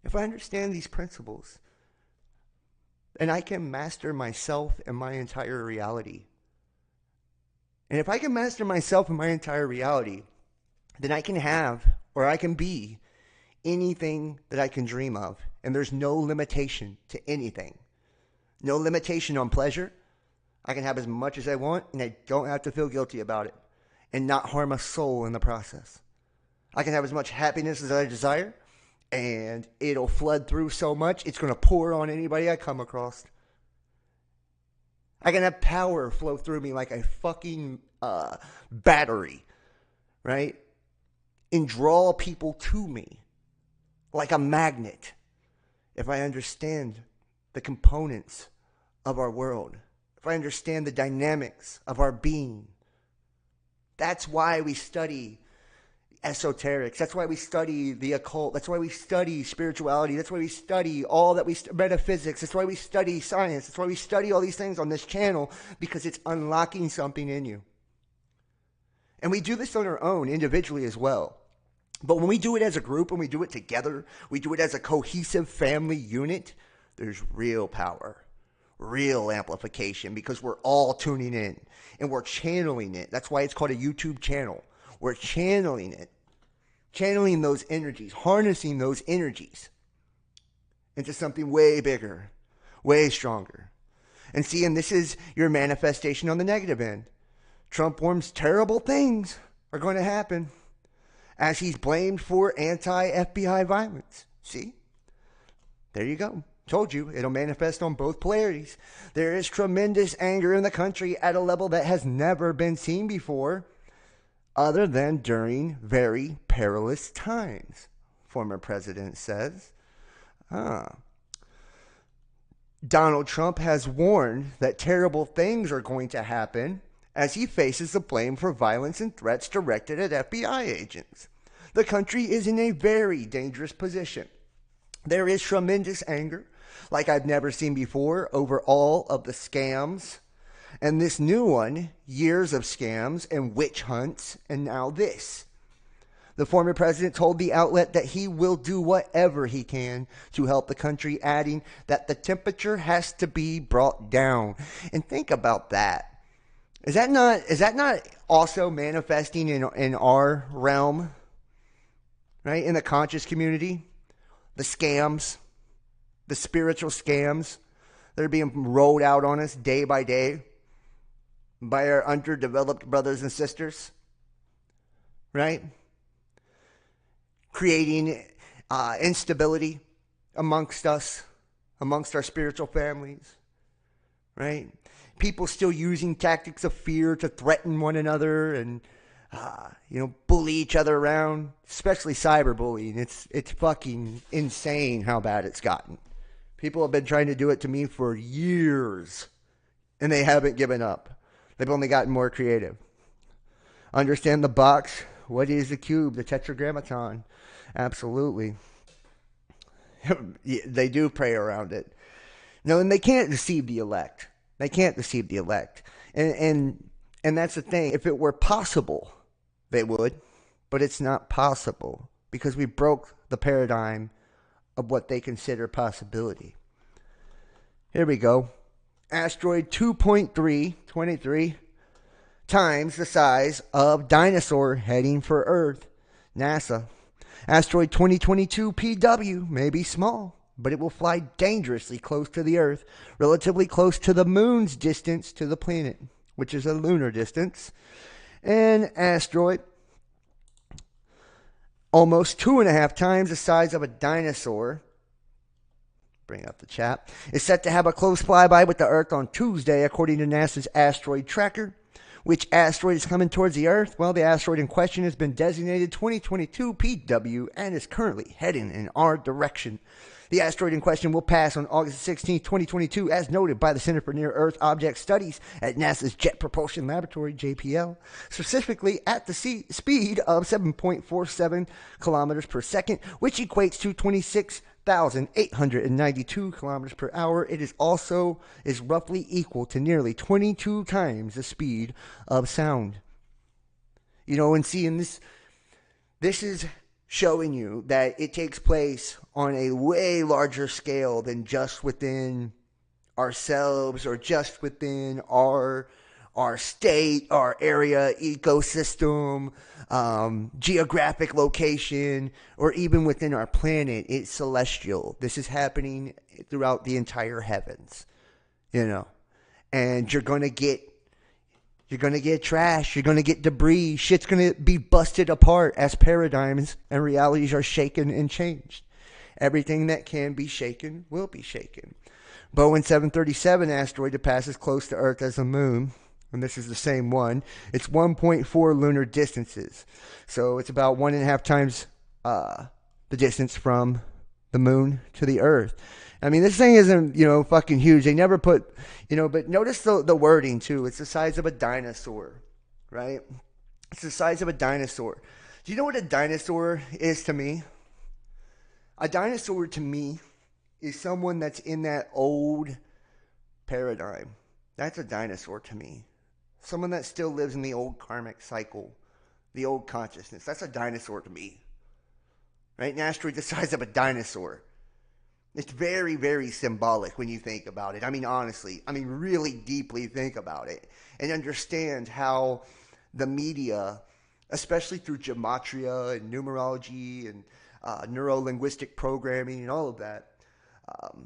if I understand these principles, then I can master myself and my entire reality. And if I can master myself and my entire reality, then I can have, or I can be, anything that I can dream of. And there's no limitation to anything. No limitation on pleasure. I can have as much as I want, and I don't have to feel guilty about it and not harm a soul in the process. I can have as much happiness as I desire, and it'll flood through so much, it's going to pour on anybody I come across. I can have power flow through me like a fucking battery, right? And draw people to me like a magnet if I understand the components of our world, if I understand the dynamics of our being. That's why we study esoterics. That's why we study the occult. That's why we study spirituality. That's why we study all that metaphysics. That's why we study science. That's why we study all these things on this channel, because it's unlocking something in you. And we do this on our own, individually as well. But when we do it as a group and we do it together, we do it as a cohesive family unit, there's real power, real amplification, because we're all tuning in and we're channeling it. That's why it's called a YouTube channel. We're channeling it, channeling those energies, harnessing those energies into something way bigger, way stronger. And see, and this is your manifestation on the negative end. Trump warns terrible things are going to happen as he's blamed for anti-FBI violence. See? There you go. Told you, it'll manifest on both polarities. There is tremendous anger in the country at a level that has never been seen before, other than during very perilous times, former president says. Donald Trump has warned that terrible things are going to happen as he faces the blame for violence and threats directed at FBI agents. The country is in a very dangerous position. There is tremendous anger, like I've never seen before, over all of the scams. And this new one, years of scams and witch hunts, and now this. The former president told the outlet that he will do whatever he can to help the country, adding that the temperature has to be brought down. And think about that. Is that not also manifesting in our realm? Right? In the conscious community? The scams, the spiritual scams that are being rolled out on us day by day by our underdeveloped brothers and sisters, right? Creating instability amongst us, amongst our spiritual families, right? People still using tactics of fear to threaten one another and, bully each other around, especially cyberbullying. It's fucking insane how bad it's gotten. People have been trying to do it to me for years, and they haven't given up. They've only gotten more creative. Understand the box. What is the cube? The tetragrammaton. Absolutely. They do pray around it. No, and they can't deceive the elect. They can't deceive the elect. And that's the thing. If it were possible, they would. But it's not possible because we broke the paradigm of what they consider possibility. Here we go. Asteroid 2.323 times the size of dinosaur heading for Earth. NASA. Asteroid 2022 PW may be small, but it will fly dangerously close to the Earth, relatively close to the moon's distance to the planet, which is a lunar distance. An asteroid almost 2.5 times the size of a dinosaur, bring up the chat, is set to have a close flyby with the Earth on Tuesday, according to NASA's asteroid tracker. Which asteroid is coming towards the Earth? Well, the asteroid in question has been designated 2022 PW and is currently heading in our direction. The asteroid in question will pass on August 16, 2022, as noted by the Center for Near-Earth Object Studies at NASA's Jet Propulsion Laboratory, JPL, specifically at the speed of 7.47 kilometers per second, which equates to 26,892 kilometers per hour. It is roughly equal to nearly 22 times the speed of sound. And seeing this is showing you that it takes place on a way larger scale than just within ourselves or just within our our state, our area, ecosystem, geographic location, or even within our planet. It's celestial. This is happening throughout the entire heavens, you know. And you're going to get trash. You're going to get debris. Shit's going to be busted apart as paradigms and realities are shaken and changed. Everything that can be shaken will be shaken. Bowen 737 asteroid that passes close to Earth as the moon, and this is the same one. It's 1.4 lunar distances. So it's about 1.5 times the distance from the moon to the Earth. I mean, this thing isn't, fucking huge. They never put, but notice the wording too. It's the size of a dinosaur, right? It's the size of a dinosaur. Do you know what a dinosaur is to me? A dinosaur to me is someone that's in that old paradigm. That's a dinosaur to me. Someone that still lives in the old karmic cycle, the old consciousness. That's a dinosaur to me. Right? An asteroid the size of a dinosaur. It's very, very symbolic when you think about it. I mean, honestly, really deeply think about it and understand how the media, especially through gematria and numerology and neuro-linguistic programming and all of that,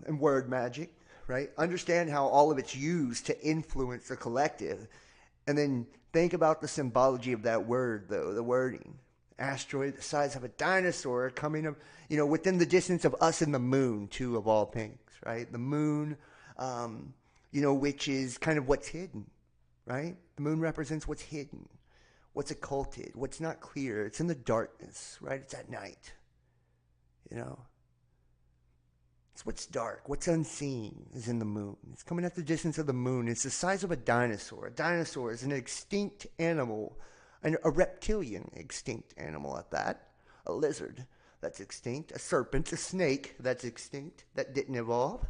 and word magic, right? Understand how all of it's used to influence the collective. And then think about the symbology of that word, though, the wording. Asteroid the size of a dinosaur coming up, within the distance of us and the moon, too, of all things, right? The moon, which is kind of what's hidden, right? The moon represents what's hidden, what's occulted, what's not clear. It's in the darkness, right? It's at night, It's what's dark, what's unseen is in the moon. It's coming at the distance of the moon. It's the size of a dinosaur. A dinosaur is an extinct animal, a reptilian extinct animal at that. A lizard that's extinct. A serpent, a snake that's extinct, that didn't evolve,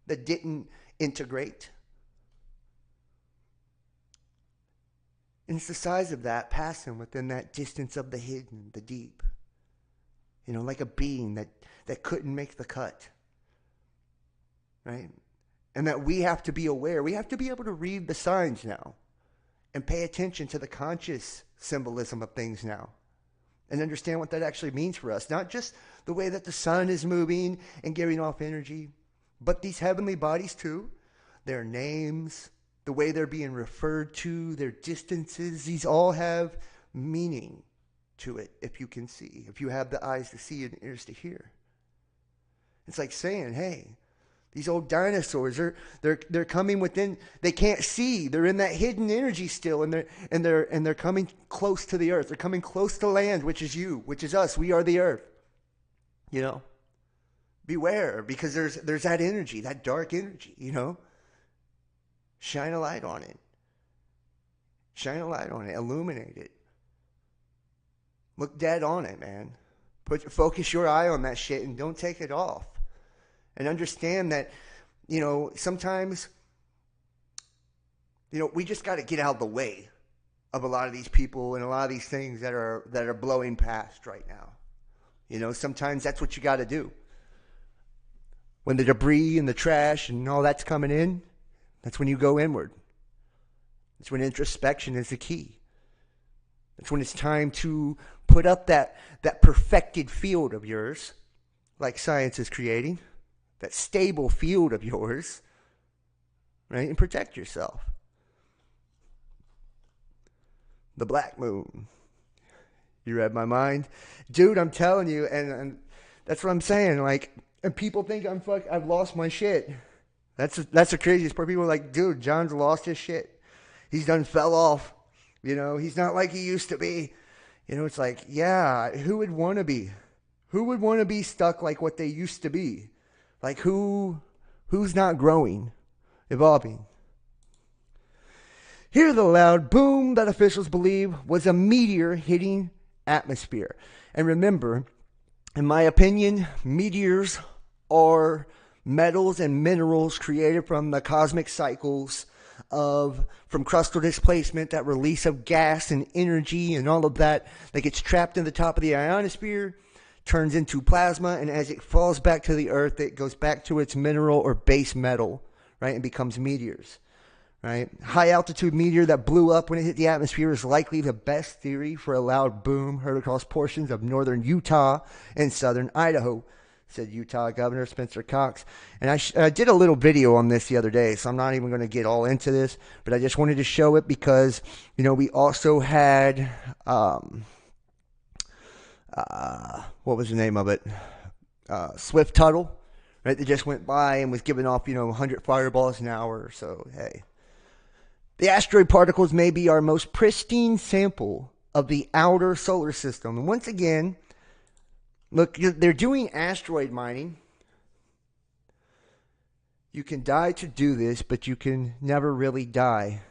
that didn't integrate. And it's the size of that passing within that distance of the hidden, the deep. Like a being that couldn't make the cut, right? And that we have to be aware. We have to be able to read the signs now and pay attention to the conscious symbolism of things now and understand what that actually means for us. Not just the way that the sun is moving and giving off energy, but these heavenly bodies too, their names, the way they're being referred to, their distances, these all have meaning to it, if you can see, if you have the eyes to see and ears to hear. It's like saying, hey, these old dinosaurs, they're coming within. They can't see. They're in that hidden energy still, and they're coming close to the earth. They're coming close to land, which is you, which is us. We are the earth. Beware, because there's that energy, that dark energy. Shine a light on it. Shine a light on it. Illuminate it. Look dead on it, man. Focus your eye on that shit and don't take it off. And understand that, sometimes, we just got to get out of the way of a lot of these people and a lot of these things that are blowing past right now. Sometimes that's what you got to do. When the debris and the trash and all that's coming in, that's when you go inward. That's when introspection is the key. That's when it's time to put up that perfected field of yours, like science is creating, that stable field of yours, right? And protect yourself. The black moon. You read my mind? Dude, I'm telling you, and that's what I'm saying. Like, and people think I've lost my shit. That's the craziest part. People are like, dude, John's lost his shit. He's done fell off. He's not like he used to be. It's like, yeah, who would want to be? Who would want to be stuck like what they used to be? Like who's not growing, evolving? Hear the loud boom that officials believe was a meteor hitting atmosphere. And remember, in my opinion, meteors are metals and minerals created from the cosmic cycles from crustal displacement, that release of gas and energy and all of that gets trapped in the top of the ionosphere, turns into plasma, and as it falls back to the earth, it goes back to its mineral or base metal, right, and becomes meteors, right? High altitude meteor that blew up when it hit the atmosphere is likely the best theory for a loud boom heard across portions of northern Utah and southern Idaho, said Utah Governor Spencer Cox. And I did a little video on this the other day, so I'm not even going to get all into this, but I just wanted to show it because, we also had, what was the name of it? Swift Tuttle, right? That just went by and was giving off, 100 fireballs an hour. So, hey. The asteroid particles may be our most pristine sample of the outer solar system. And once again, look, they're doing asteroid mining. You can die to do this, but you can never really die.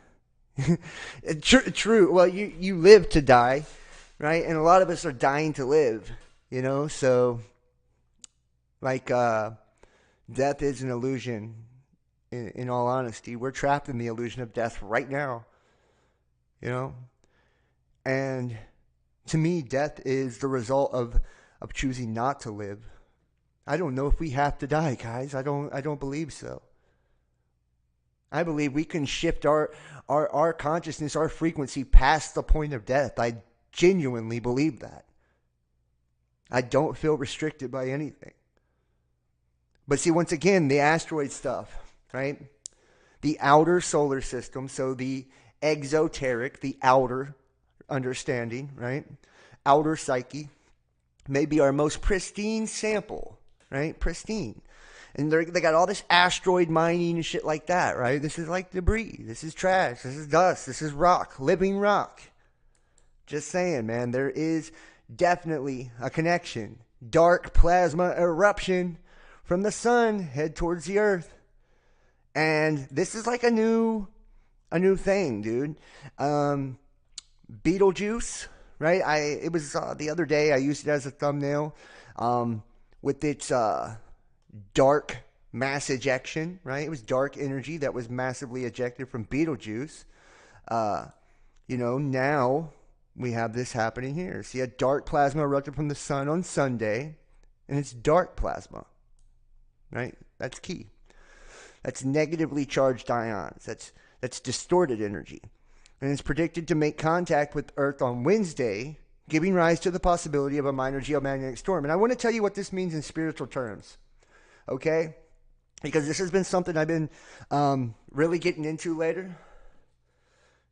True. Well, you live to die, right? And a lot of us are dying to live, So, death is an illusion. In all honesty, we're trapped in the illusion of death right now, And to me, death is the result of choosing not to live. I don't know if we have to die, guys. I don't believe so. I believe we can shift our consciousness, our frequency past the point of death. I genuinely believe that. I don't feel restricted by anything. But see, once again, the asteroid stuff, right? The outer solar system, so the exoteric, the outer understanding, right? Outer psyche may be our most pristine sample, right? Pristine. And they got all this asteroid mining and shit like that, right? This is like debris. This is trash. This is dust. This is rock. Living rock. Just saying, man. There is definitely a connection. Dark plasma eruption from the sun head towards the earth. And this is like a new thing, dude. Beetlejuice, right? It was the other day. I used it as a thumbnail with its dark mass ejection, right? It was dark energy that was massively ejected from Beetlejuice. Now we have this happening here. See, a dark plasma erupted from the sun on Sunday, and it's dark plasma, right? That's key. That's negatively charged ions. That's distorted energy. And it's predicted to make contact with Earth on Wednesday, giving rise to the possibility of a minor geomagnetic storm. And I want to tell you what this means in spiritual terms, okay? Because this has been something I've been really getting into later.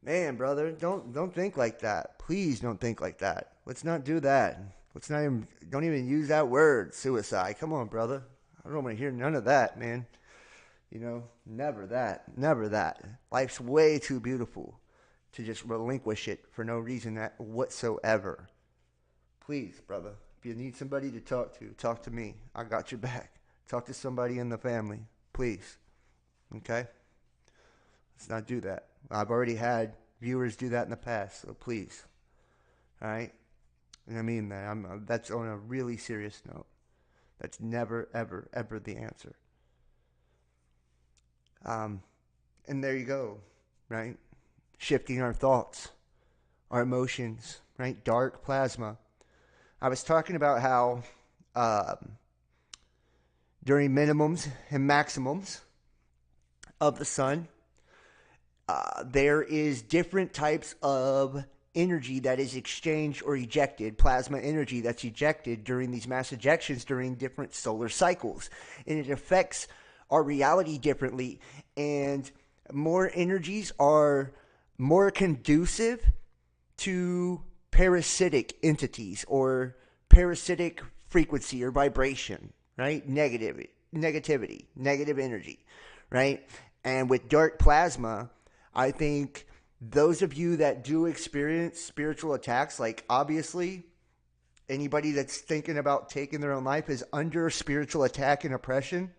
Man, brother, don't think like that. Please don't think like that. Let's not do that. Don't even use that word, suicide. Come on, brother. I don't want to hear none of that, man. Never that. Life's way too beautiful to just relinquish it for no reason whatsoever. Please, brother, if you need somebody to talk to me. I got your back. Talk to somebody in the family, please. Okay? Let's not do that. I've already had viewers do that in the past, so please. All right? And I mean that. That's on a really serious note. That's never, ever, ever the answer. And there you go, right? Shifting our thoughts, our emotions, right? Dark plasma. I was talking about how during minimums and maximums of the sun, there is different types of energy that is exchanged or ejected, plasma energy that's ejected during these mass ejections during different solar cycles. And it affects our reality differently, and more energies are more conducive to parasitic entities or parasitic frequency or vibration, right? Negativity, negative energy, right? And with dark plasma, I think those of you that do experience spiritual attacks, like obviously anybody that's thinking about taking their own life is under spiritual attack and oppression,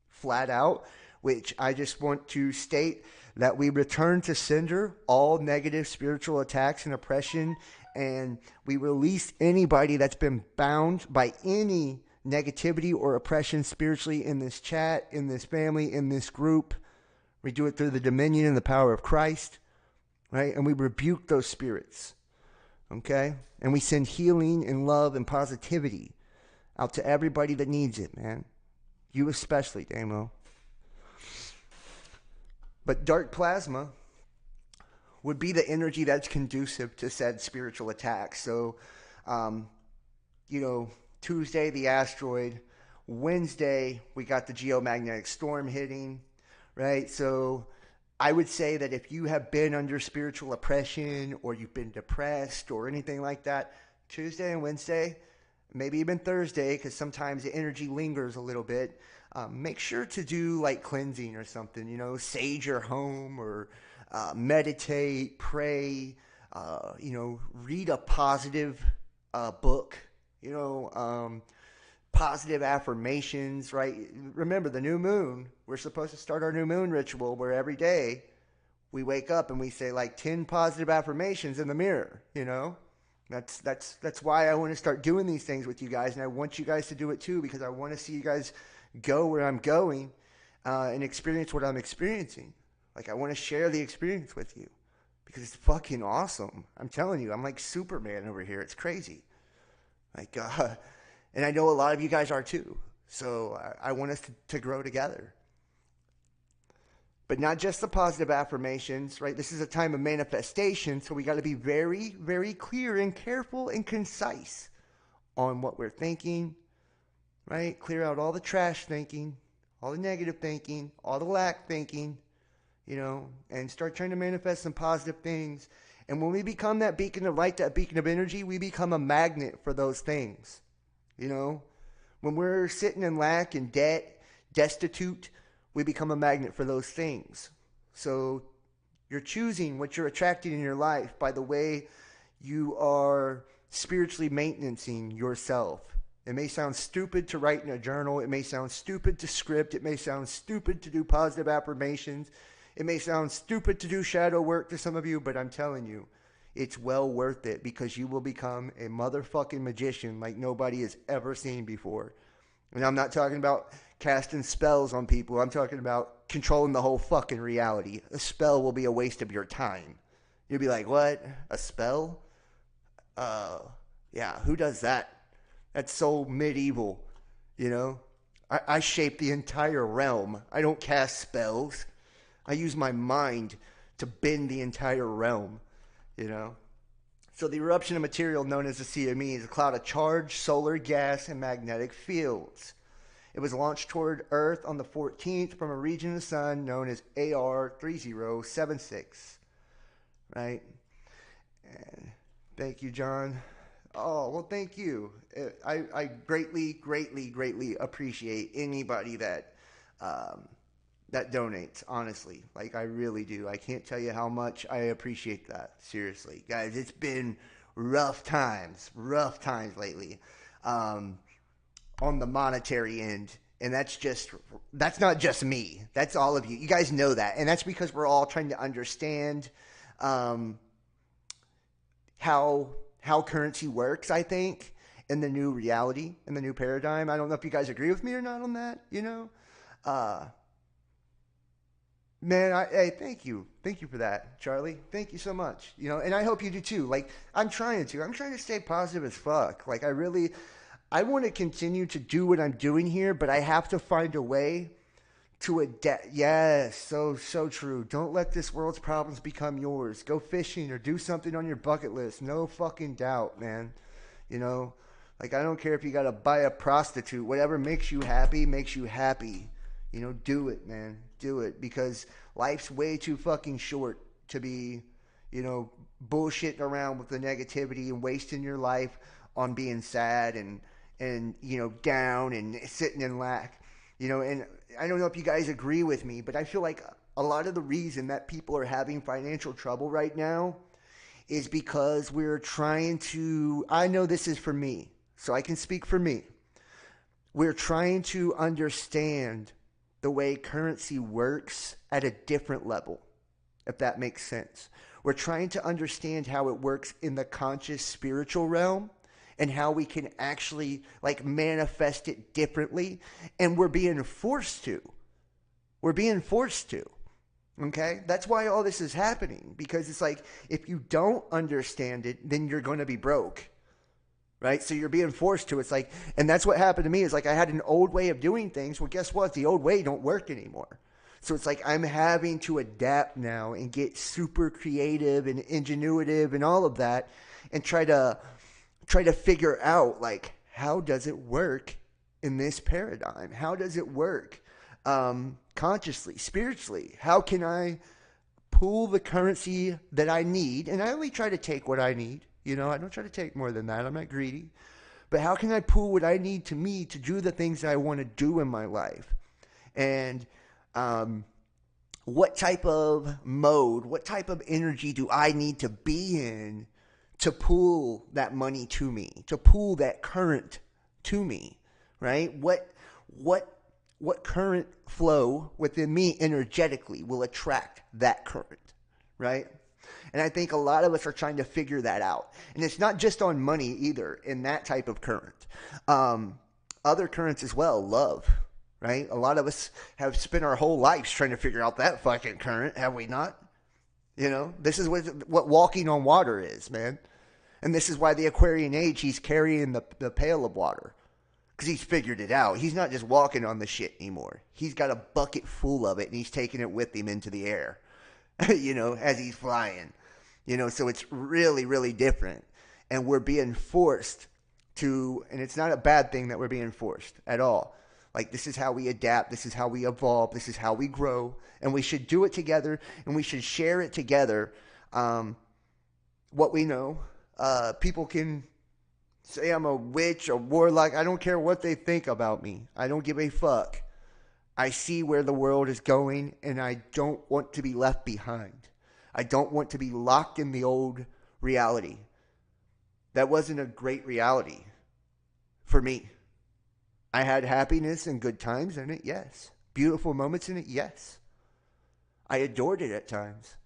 flat out, which I just want to state that we return to sender all negative spiritual attacks and oppression, and we release anybody that's been bound by any negativity or oppression spiritually in this chat, in this family, in this group. We do it through the dominion and the power of Christ, right? And we rebuke those spirits, okay? And we send healing and love and positivity out to everybody that needs it, man. You especially, Damo. But dark plasma would be the energy that's conducive to said spiritual attacks. So, um, you know, Tuesday, the asteroid. Wednesday, we got the geomagnetic storm hitting, right? So I would say that if you have been under spiritual oppression or you've been depressed or anything like that, Tuesday and Wednesday, maybe even Thursday, because sometimes the energy lingers a little bit, make sure to do like cleansing or something, sage your home or meditate, pray, read a positive book, positive affirmations, right? Remember the new moon, we're supposed to start our new moon ritual where every day we wake up and we say like 10 positive affirmations in the mirror, That's why I want to start doing these things with you guys, and I want you guys to do it too, because I want to see you guys go where I'm going and experience what I'm experiencing. Like, I want to share the experience with you because it's fucking awesome. I'm telling you, I'm like Superman over here. It's crazy. Like, and I know a lot of you guys are too. So I want us to grow together. But not just the positive affirmations, right? This is a time of manifestation, so we got to be very, very clear and careful and concise on what we're thinking, right? Clear out all the trash thinking, all the negative thinking, all the lack thinking, and start trying to manifest some positive things. And when we become that beacon of light, that beacon of energy, we become a magnet for those things. When we're sitting in lack and debt, destitute, we become a magnet for those things. So you're choosing what you're attracting in your life by the way you are spiritually maintaining yourself. It may sound stupid to write in a journal. It may sound stupid to script. It may sound stupid to do positive affirmations. It may sound stupid to do shadow work to some of you, but I'm telling you, it's well worth it because you will become a motherfucking magician like nobody has ever seen before. And I'm not talking about casting spells on people. I'm talking about controlling the whole fucking reality. A spell will be a waste of your time. You'll be like, what? A spell? Yeah, who does that? That's so medieval, I shape the entire realm. I don't cast spells. I use my mind to bend the entire realm, So the eruption of material known as the CME is a cloud of charged solar, gas, and magnetic fields. It was launched toward Earth on the 14th from a region of the sun known as AR 3076. Right? And thank you, John. Oh, well, thank you. I greatly, greatly, greatly appreciate anybody that that donates, honestly. Like, I really do. I can't tell you how much I appreciate that. Seriously. Guys, it's been rough times lately on the monetary end. And that's not just me. That's all of you. You guys know that. And that's because we're all trying to understand how currency works, I think, in the new reality, in the new paradigm. I don't know if you guys agree with me or not on that, Man, hey, thank you. Thank you for that, Charlie. Thank you so much. And I hope you do too. Like, I'm trying to stay positive as fuck. Like, I want to continue to do what I'm doing here, but I have to find a way to adapt. Yes, so true. Don't let this world's problems become yours. Go fishing or do something on your bucket list. No fucking doubt, man. Like, I don't care if you got to buy a prostitute. Whatever makes you happy, makes you happy. Do it, man. Do it, because life's way too fucking short to be, bullshitting around with the negativity and wasting your life on being sad and down and sitting in lack. And I don't know if you guys agree with me, but I feel like a lot of the reason that people are having financial trouble right now is because we're trying to, I know this is for me, so I can speak for me. We're trying to understand the way currency works at a different level, if that makes sense. We're trying to understand how it works in the conscious spiritual realm and how we can actually manifest it differently. And we're being forced to. Okay? That's why all this is happening, because it's like, if you don't understand it, then you're going to be broke. Right? So you're being forced to. It's like, and that's what happened to me, is like I had an old way of doing things. Well, guess what? The old way don't work anymore. So it's like I'm having to adapt now and get super creative and ingenuitive and all of that, and try to figure out, like, how does it work in this paradigm? How does it work consciously, spiritually? How can I pull the currency that I need? And I only try to take what I need. I don't try to take more than that. I'm not greedy. But how can I pull what I need to me to do the things that I want to do in my life? And what type of mode, what type of energy do I need to be in to pull that money to me, to pull that current to me, right? What current flow within me energetically will attract that current, right? And I think a lot of us are trying to figure that out. And it's not just on money either in that type of current. Other currents as well, love, right? A lot of us have spent our whole lives trying to figure out that fucking current, have we not? This is what walking on water is, man. And this is why the Aquarian age, he's carrying the pail of water. Because he's figured it out. He's not just walking on the shit anymore. He's got a bucket full of it, and he's taking it with him into the air, as he's flying. So it's really, really different. And we're being forced to, and it's not a bad thing that we're being forced at all. Like, this is how we adapt. This is how we evolve. This is how we grow. And we should do it together, and we should share it together. What we know. People can say I'm a witch, a warlock. I don't care what they think about me. I don't give a fuck. I see where the world is going, and I don't want to be left behind. I don't want to be locked in the old reality. That wasn't a great reality for me. I had happiness and good times in it, yes. Beautiful moments in it, yes. I adored it at times,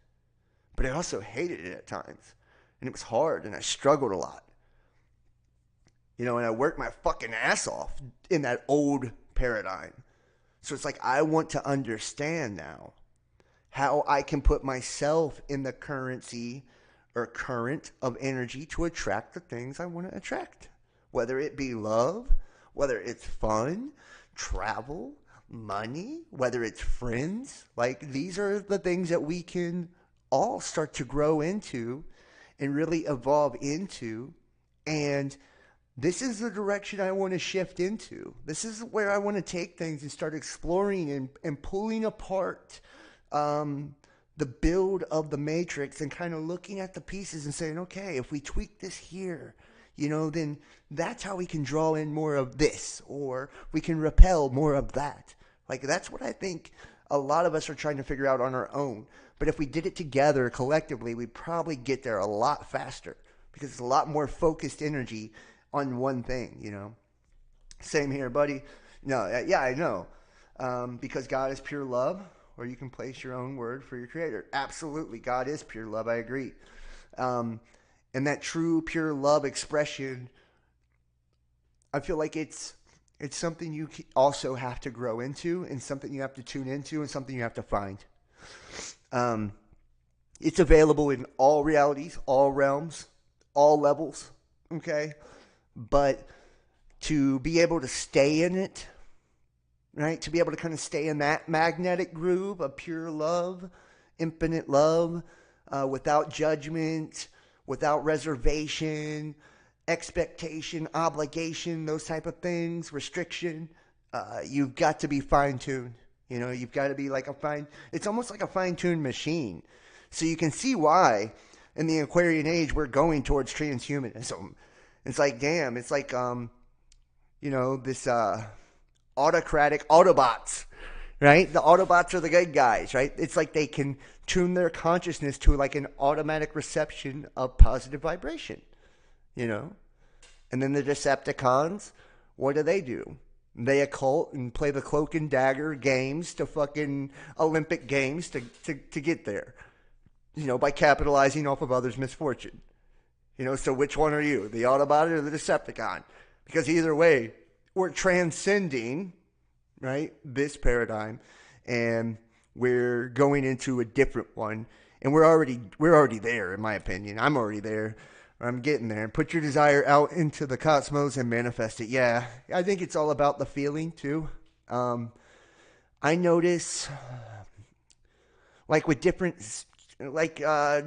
but I also hated it at times. And it was hard, and I struggled a lot. And I worked my fucking ass off in that old paradigm. So it's like, I want to understand now how I can put myself in the currency or current of energy to attract the things I want to attract. Whether it be love, whether it's fun, travel, money, whether it's friends. Like, these are the things that we can all start to grow into and really evolve into. And this is the direction I want to shift into. This is where I want to take things and start exploring and pulling apart the build of the matrix, and kind of looking at the pieces and saying, okay, if we tweak this here, then that's how we can draw in more of this, or we can repel more of that. Like, that's what I think a lot of us are trying to figure out on our own. But if we did it together collectively, we'd probably get there a lot faster, because it's a lot more focused energy on one thing, Same here, buddy. No, yeah, I know. Because God is pure love, or you can place your own word for your creator. Absolutely, God is pure love. I agree. And that true, pure love expression, I feel like it's something you also have to grow into, and something you have to tune into, and something you have to find. It's available in all realities, all realms, all levels, okay? But to be able to stay in it, right? To be able to kind of stay in that magnetic groove of pure love, infinite love, without judgment, without reservation, expectation, obligation, those type of things, restriction, you've got to be fine-tuned. You've got to be like it's almost like a fine-tuned machine. So you can see why in the Aquarian age we're going towards transhumanism. It's like, damn, it's like, this autocratic Autobots, right? The Autobots are the good guys, right? It's like they can tune their consciousness to like an automatic reception of positive vibration, And then the Decepticons, what do? They occult and play the cloak and dagger games to fucking Olympic games to get there, by capitalizing off of others' misfortune. So which one are you, the Autobot or the Decepticon? Because either way, we're transcending, right, this paradigm, and we're going into a different one, and we're already there, in my opinion. I'm already there. I'm getting there. Put your desire out into the cosmos and manifest it. Yeah, I think it's all about the feeling too. I notice like with different, like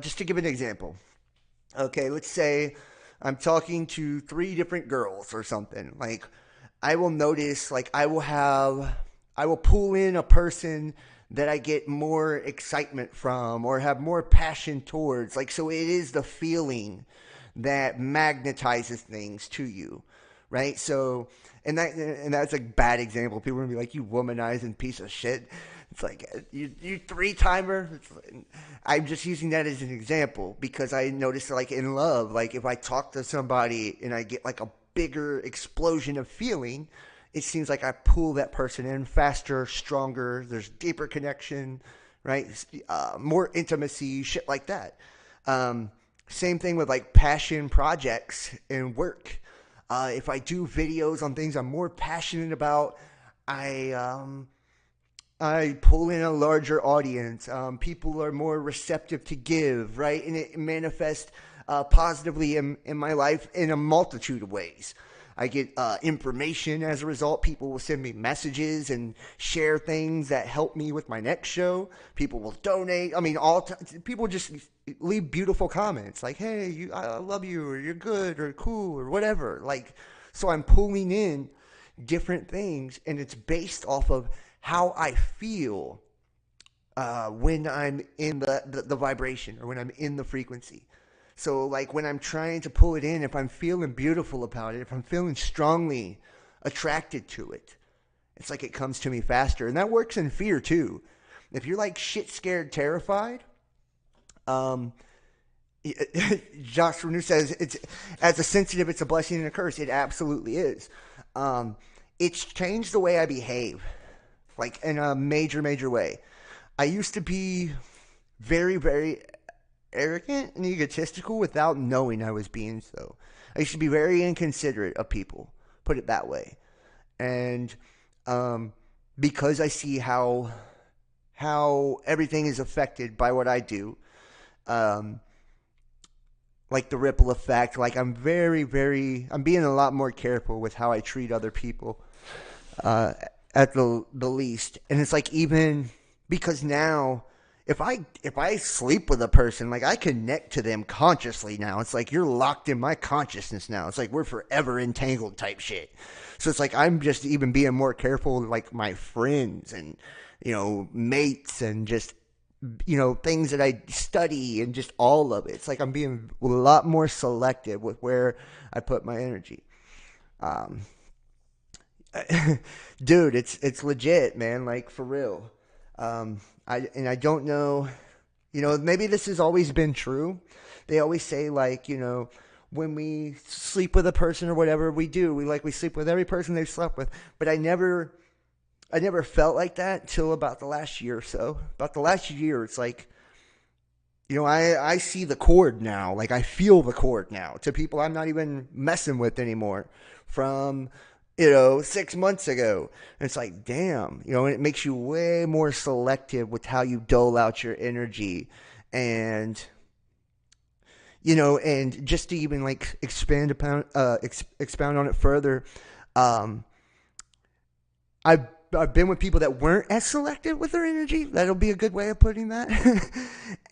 just to give an example. Okay, let's say I'm talking to three different girls or something. Like I will notice, like I will pull in a person that I get more excitement from or have more passion towards. Like, so it is the feeling that magnetizes things to you, right? So, and that's a bad example. People are gonna be like, "You womanizing piece of shit." It's like you three timer. I'm just using that as an example because I notice, like in love, like if I talk to somebody and I get like a bigger explosion of feeling, it seems like I pull that person in faster, stronger. There's deeper connection, right? More intimacy, shit like that. Um, Same thing with like passion projects and work. If I do videos on things I'm more passionate about, I I pull in a larger audience. People are more receptive to give, right? And it manifests positively in my life in a multitude of ways. I get information as a result. People will send me messages and share things that help me with my next show. People will donate. I mean, people just leave beautiful comments like, "Hey, I love you," or "You're good," or "Cool," or whatever. Like, so I'm pulling in different things, and it's based off of how I feel when I'm in the vibration or when I'm in the frequency. So, like when I'm trying to pull it in, if I'm feeling beautiful about it, if I'm feeling strongly attracted to it, it's like it comes to me faster. And that works in fear too. If you're like shit scared, terrified, um, Josh Renew says it's as a sensitive, it's a blessing and a curse. It absolutely is. Um, it's changed the way I behave, like in a major, major way. I used to be very, very arrogant and egotistical without knowing I was being so. I used to be very inconsiderate of people, put it that way. And um, because I see how everything is affected by what I do, um, like the ripple effect, like I'm being a lot more careful with how I treat other people uh, at the least. And it's like even because now if I sleep with a person, like I connect to them consciously now. It's like you're locked in my consciousness now. It's like we're forever entangled type shit. So it's like I'm just even being more careful, like my friends and mates and just things that I study and just all of it. It's like I'm being a lot more selective with where I put my energy. Um, Dude, it's legit, man. Like for real. I don't know. Maybe this has always been true. They always say like when we sleep with a person or whatever we do, we sleep with every person they've slept with. But I never felt like that till about the last year or so. About the last year, it's like I see the cord now. Like I feel the cord now to people I'm not even messing with anymore. From 6 months ago. And it's like, damn, and it makes you way more selective with how you dole out your energy. And, and just to even like expound on it further, um, I've been with people that weren't as selective with their energy. That'll be a good way of putting that.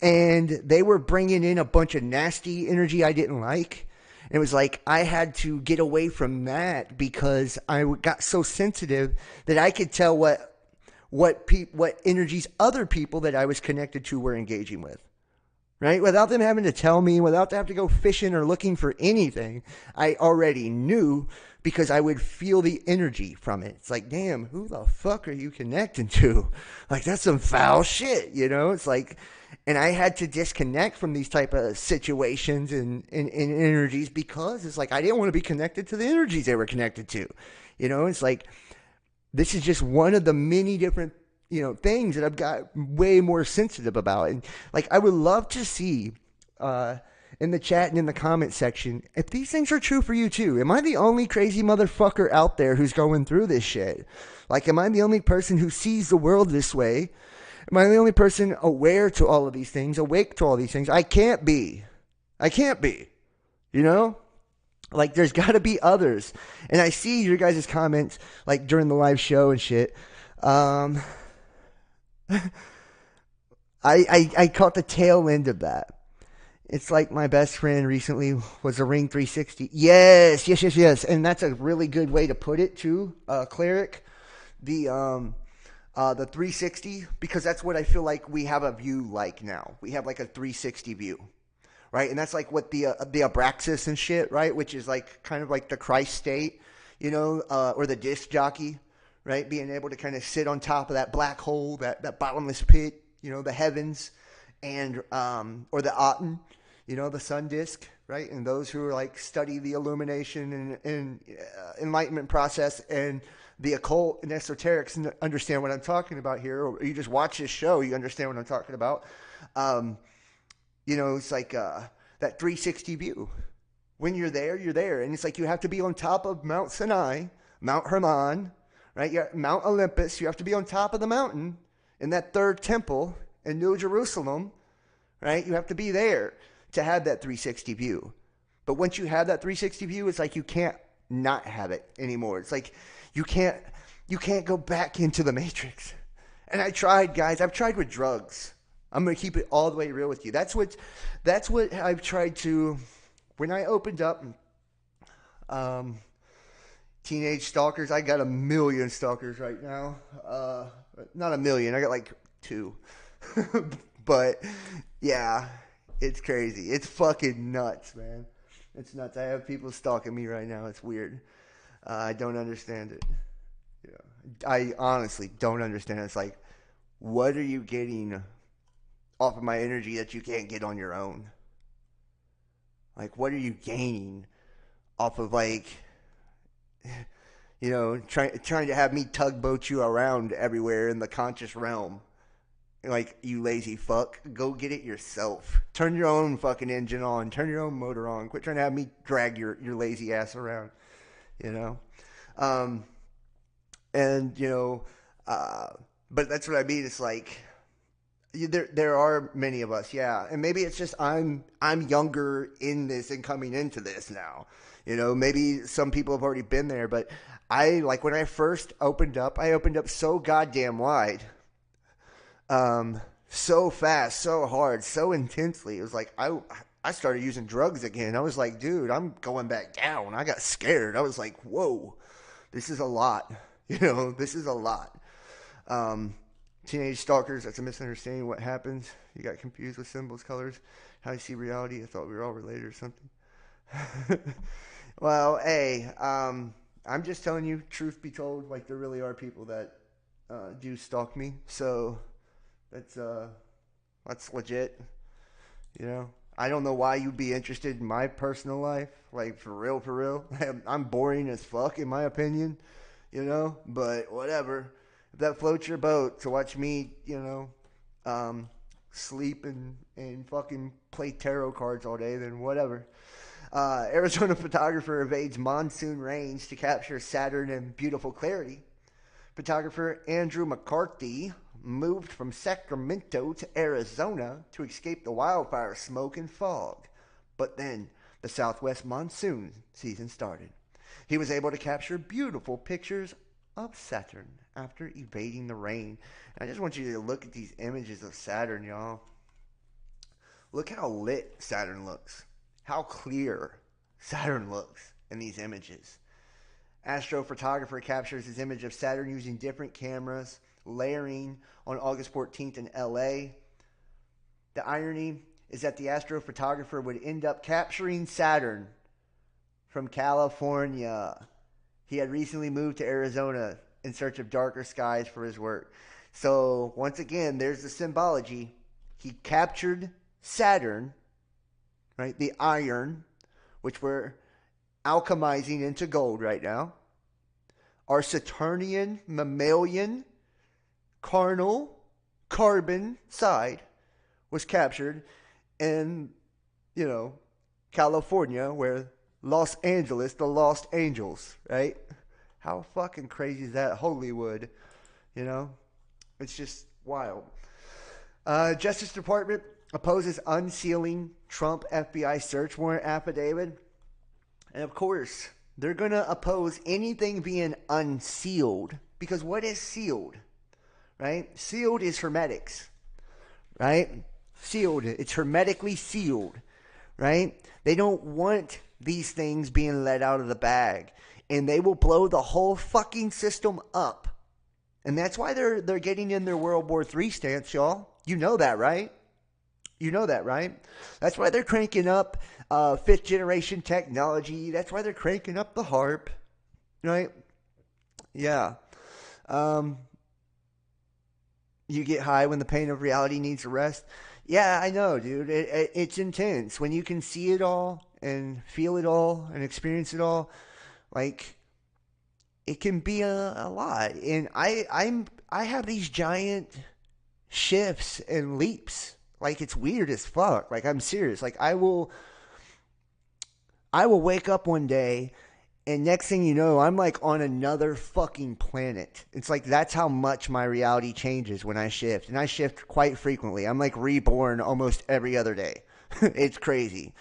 And they were bringing in a bunch of nasty energy I didn't like. And it was like I had to get away from that because I got so sensitive that I could tell what energies other people that I was connected to were engaging with. Right? Without them having to tell me, without to have to go fishing or looking for anything, I already knew because I would feel the energy from it. It's like, damn, who the fuck are you connecting to? Like, that's some foul shit, It's like, and I had to disconnect from these type of situations and energies because it's like I didn't want to be connected to the energies they were connected to. It's like this is just one of the many different things that I've got way more sensitive about. And like I would love to see in the chat and in the comment section if these things are true for you too. Am I the only crazy motherfucker out there who's going through this shit? Like, am I the only person who sees the world this way? Am I the only person aware to all of these things, awake to all these things? I can't be. I can't be. Like, there's got to be others. And I see your guys' comments, like, during the live show and shit. I caught the tail end of that. It's like my best friend recently was a Ring 360. Yes, yes, yes, yes. And that's a really good way to put it too, cleric. The 360, because that's what I feel like we have a view like now. We have like a 360 view, right? And that's like what the Abraxas and shit, right? Which is like kind of like the Christ state, or the disc jockey, right? Being able to kind of sit on top of that black hole, that bottomless pit, the heavens, and or the Aten, the sun disk, right? And those who are like study the illumination and enlightenment process and the occult and esoterics and understand what I'm talking about here, or you just watch this show, you understand what I'm talking about. It's like that 360 view. When you're there, you're there. And it's like you have to be on top of Mount Sinai, Mount Hermon, right? Mount Olympus. You have to be on top of the mountain in that third temple in New Jerusalem, right? You have to be there to have that 360 view. But once you have that 360 view, it's like you can't not have it anymore. It's like you can't go back into the matrix. And I tried, guys. I've tried with drugs. I'm going to keep it all the way real with you. That's what I've tried to, when I opened up teenage stalkers, I got 1 million stalkers right now. Not 1 million. I got like 2. But yeah, it's crazy. It's fucking nuts, man. It's nuts. I have people stalking me right now. It's weird. I don't understand it. I honestly don't understand it. It's like, what are you getting off of my energy that you can't get on your own? Like, what are you gaining off of, like, trying to have me tugboat you around everywhere in the conscious realm? Like, you lazy fuck, go get it yourself. Turn your own fucking engine on. Turn your own motor on. Quit trying to have me drag your lazy ass around, but that's what I mean. It's like, there are many of us, yeah. And maybe it's just I'm younger in this and coming into this now. Maybe some people have already been there, but when I first opened up, I opened up so goddamn wide. So fast, so hard, so intensely. It was like I started using drugs again. I was like, dude, I'm going back down. I got scared. I was like, whoa, this is a lot. This is a lot. Teenage stalkers, that's a misunderstanding. What happens? You got confused with symbols, colors, how you see reality. I thought we were all related or something. Well, hey, I'm just telling you, truth be told, like, there really are people that do stalk me. So that's legit. I don't know why you'd be interested in my personal life. Like, for real. I'm boring as fuck, in my opinion. But whatever. If that floats your boat to watch me, sleep and fucking play tarot cards all day, then whatever. Arizona photographer evades monsoon rains to capture Saturn in beautiful clarity. Photographer Andrew McCarthy moved from Sacramento to Arizona to escape the wildfire smoke and fog. But then the southwest monsoon season started. He was able to capture beautiful pictures of Saturn after evading the rain. And I just want you to look at these images of Saturn, y'all. Look how lit Saturn looks. How clear Saturn looks in these images. Astrophotographer captures his image of Saturn using different cameras, layering on August 14th in LA. The irony is that the astrophotographer would end up capturing Saturn from California. He had recently moved to Arizona in search of darker skies for his work. So, once again, there's the symbology. He captured Saturn, right? The iron, which we're alchemizing into gold right now. Our Saturnian, mammalian, carnal, carbon side was captured in, California, where Los Angeles, the Lost Angels, right? How fucking crazy is that? Hollywood, It's just wild. Justice Department opposes unsealing Trump FBI search warrant affidavit. And of course, they're going to oppose anything being unsealed. Because what is sealed? Right? Sealed is hermetics. right? Sealed. It's hermetically sealed, right? They don't want these things being let out of the bag, and they will blow the whole fucking system up. And that's why they're getting in their World War III stance, y'all. You know that, right? You know that, right? That's why they're cranking up fifth generation technology. That's why they're cranking up the harp, right? Yeah. Um, you get high when the pain of reality needs a rest. Yeah, I know, dude. It's intense when you can see it all and feel it all and experience it all. Like it can be a lot. And I have these giant shifts and leaps. Like it's weird as fuck. Like I'm serious. Like I will wake up one day and next thing you know, I'm like on another fucking planet. It's like that's how much my reality changes when I shift. And I shift quite frequently. I'm like reborn almost every other day. It's crazy.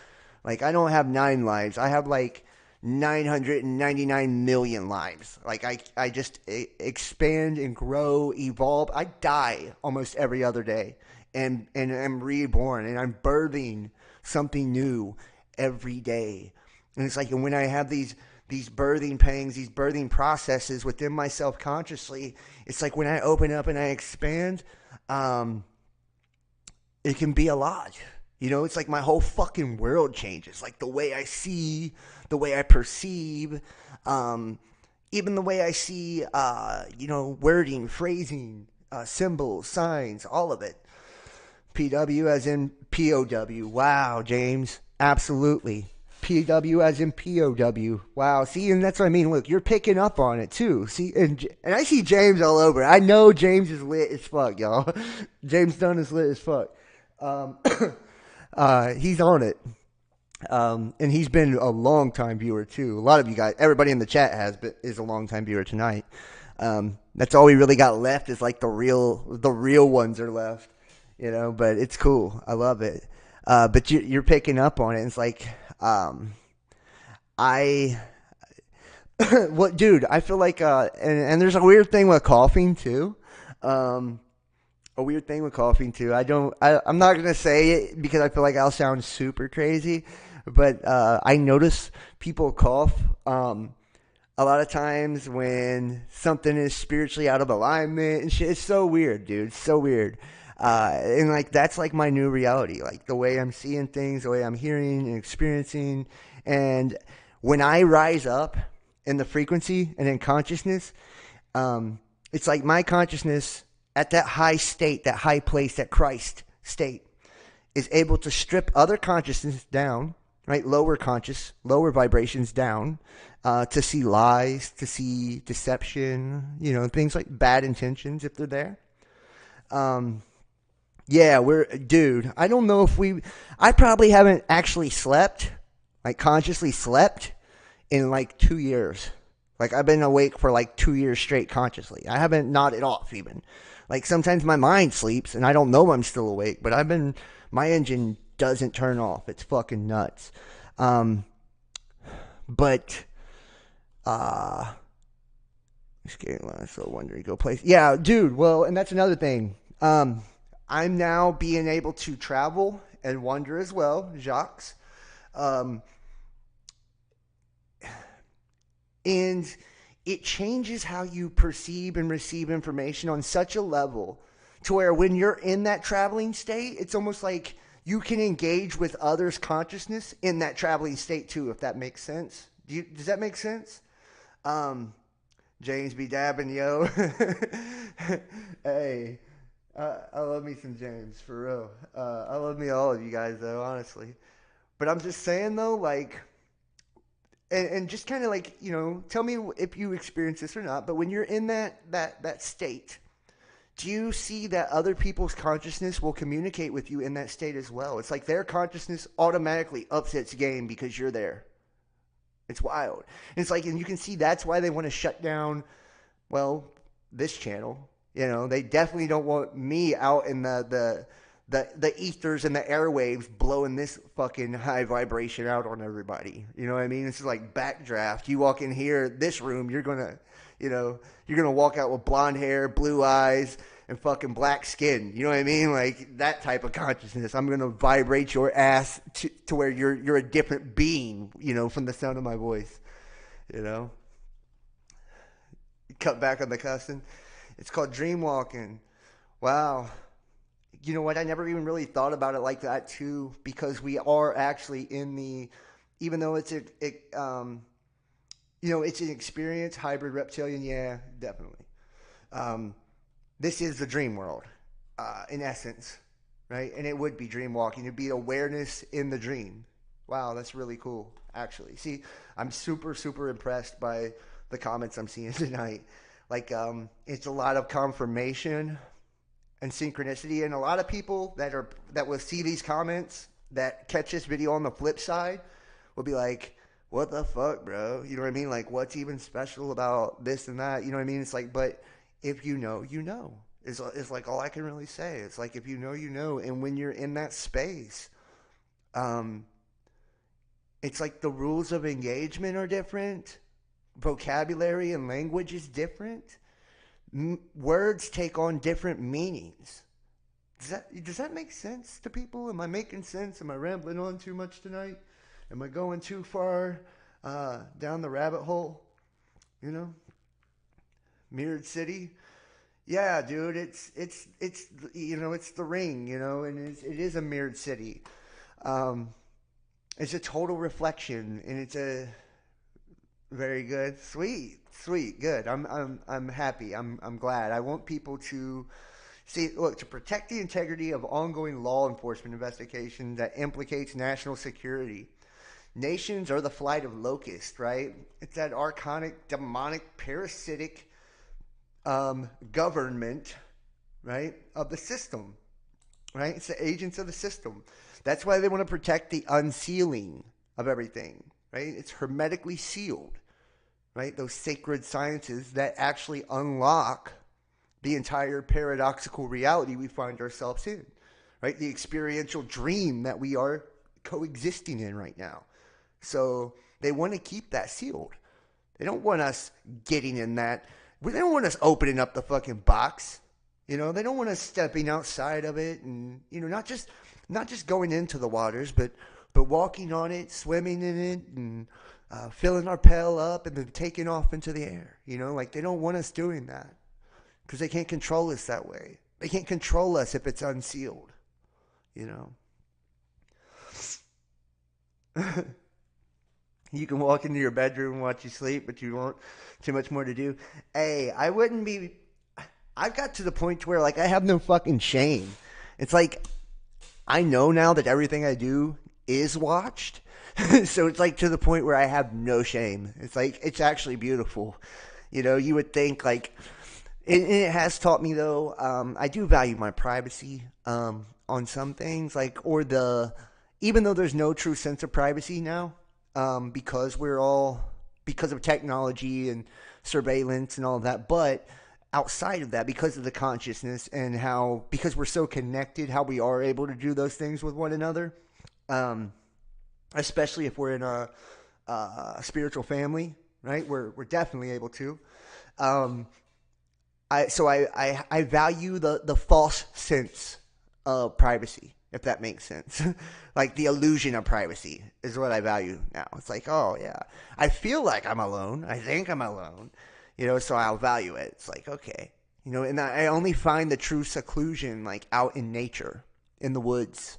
Like I don't have 9 lives. I have like 999 million lives. Like I just expand and grow, evolve. I die almost every other day and I'm reborn and I'm birthing something new every day. And it's like, and when I have these birthing pangs, these birthing processes within myself consciously, it's like when I open up and I expand, it can be a lot. You know, it's like my whole fucking world changes. Like the way I see, the way I perceive, even the way I see, wording, phrasing, symbols, signs, all of it. PW as in POW. Wow, James. Absolutely. PW as in POW. Wow. See, and that's what I mean. Look, you're picking up on it too. See, and I see James all over. I know James is lit as fuck, y'all. James Dunn is lit as fuck. He's on it. And he's been a long time viewer too. A lot of you guys, everybody in the chat is a long time viewer tonight. That's all we really got left is like the real ones are left, you know, but it's cool. I love it. But you're picking up on it. It's like, what, dude, I feel like, and there's a weird thing with coughing too. I'm not going to say it because I feel like I'll sound super crazy, but, I notice people cough, a lot of times when something is spiritually out of alignment and shit. It's so weird, dude. It's so weird. And like that's like my new reality, like the way I'm seeing things, the way I'm hearing and experiencing. And when I rise up in the frequency and in consciousness, it's like my consciousness at that high state, that high place, that Christ state is able to strip other consciousness down, right? Lower vibrations down, to see lies, to see deception, you know, things like bad intentions if they're there. Yeah, dude, I don't know if I probably haven't actually slept, like consciously slept in like 2 years. Like I've been awake for like 2 years straight consciously. I haven't nodded off even. Like sometimes my mind sleeps and I don't know I'm still awake, but my engine doesn't turn off. It's fucking nuts. But, so wondering go place. Yeah, dude. Well, and that's another thing. I'm now being able to travel and wander as well, Jacques. And it changes how you perceive and receive information on such a level to where when you're in that traveling state, it's almost like you can engage with others' consciousness in that traveling state too, if that makes sense. Does that make sense? James be dabbing, yo. Hey, I love me some James, for real. I love me all of you guys, though, honestly. But I'm just saying, though, like, and just kind of like, you know, tell me if you experience this or not, but when you're in that state, do you see that other people's consciousness will communicate with you in that state as well? It's like their consciousness automatically ups its game because you're there. It's wild. And it's like, and you can see that's why they want to shut down, well, this channel. You know, they definitely don't want me out in the ethers and the airwaves blowing this fucking high vibration out on everybody. You know what I mean? It's like backdraft. You walk in here, this room, you're going to You know, you're gonna walk out with blonde hair, blue eyes, and fucking black skin. You know what I mean? Like that type of consciousness. I'm gonna vibrate your ass to where you're a different being. You know, from the sound of my voice. You know, cut back on the cussing. It's called dream walking. Wow. You know what? I never even really thought about it like that too, because we are actually in the, even though it's an experience, hybrid reptilian. Yeah, definitely. Um, this is the dream world, in essence, right? And it would be dream walking. It'd be awareness in the dream. Wow, that's really cool. Actually, see, I'm super super impressed by the comments I'm seeing tonight. Like, it's a lot of confirmation and synchronicity, and a lot of people that will see these comments that catch this video on the flip side will be like, what the fuck, bro? You know what I mean? Like, what's even special about this and that? You know what I mean? It's like, but if you know, you know. It's like all I can really say. It's like, if you know, you know. And when you're in that space, um, it's like the rules of engagement are different. Vocabulary and language is different. Words take on different meanings. Does that make sense to people? Am I making sense? Am I rambling on too much tonight? Am I going too far down the rabbit hole? You know, mirrored city. Yeah, dude, it's it's the ring, and it is a mirrored city. Um, it's a total reflection, and it's a very good, sweet, good. I'm happy. I'm glad. I want people to see, look, to protect the integrity of ongoing law enforcement investigation that implicates national security. Nations are the flight of locusts, right? It's that archonic, demonic, parasitic government, right, of the system, right? It's the agents of the system. That's why they want to protect the unsealing of everything, right? It's hermetically sealed, right? Those sacred sciences that actually unlock the entire paradoxical reality we find ourselves in, right? The experiential dream that we are coexisting in right now. So they want to keep that sealed. They don't want us getting in that. They don't want us opening up the fucking box. They don't want us stepping outside of it, and not just going into the waters, but walking on it, swimming in it, and filling our pail up, and then taking off into the air. Like, they don't want us doing that because they can't control us that way. They can't control us if it's unsealed. You can walk into your bedroom and watch you sleep, but you want too much more to do. Hey, I've got to the point to where, like, I have no fucking shame. It's like, I know now that everything I do is watched. So it's like to the point where I have no shame. It's like, it's actually beautiful. You would think, like, it has taught me, though, I do value my privacy on some things, like, even though there's no true sense of privacy now, because because of technology and surveillance and all of that, but outside of that, because of the consciousness and because we're so connected, how we are able to do those things with one another, especially if we're in a spiritual family, right? We're definitely able to. I value the false sense of privacy, if that makes sense. Like, the illusion of privacy is what I value now. It's like, oh yeah, I feel like I'm alone. I think I'm alone, so I'll value it. It's like, okay, and I only find the true seclusion, like, out in nature, in the woods,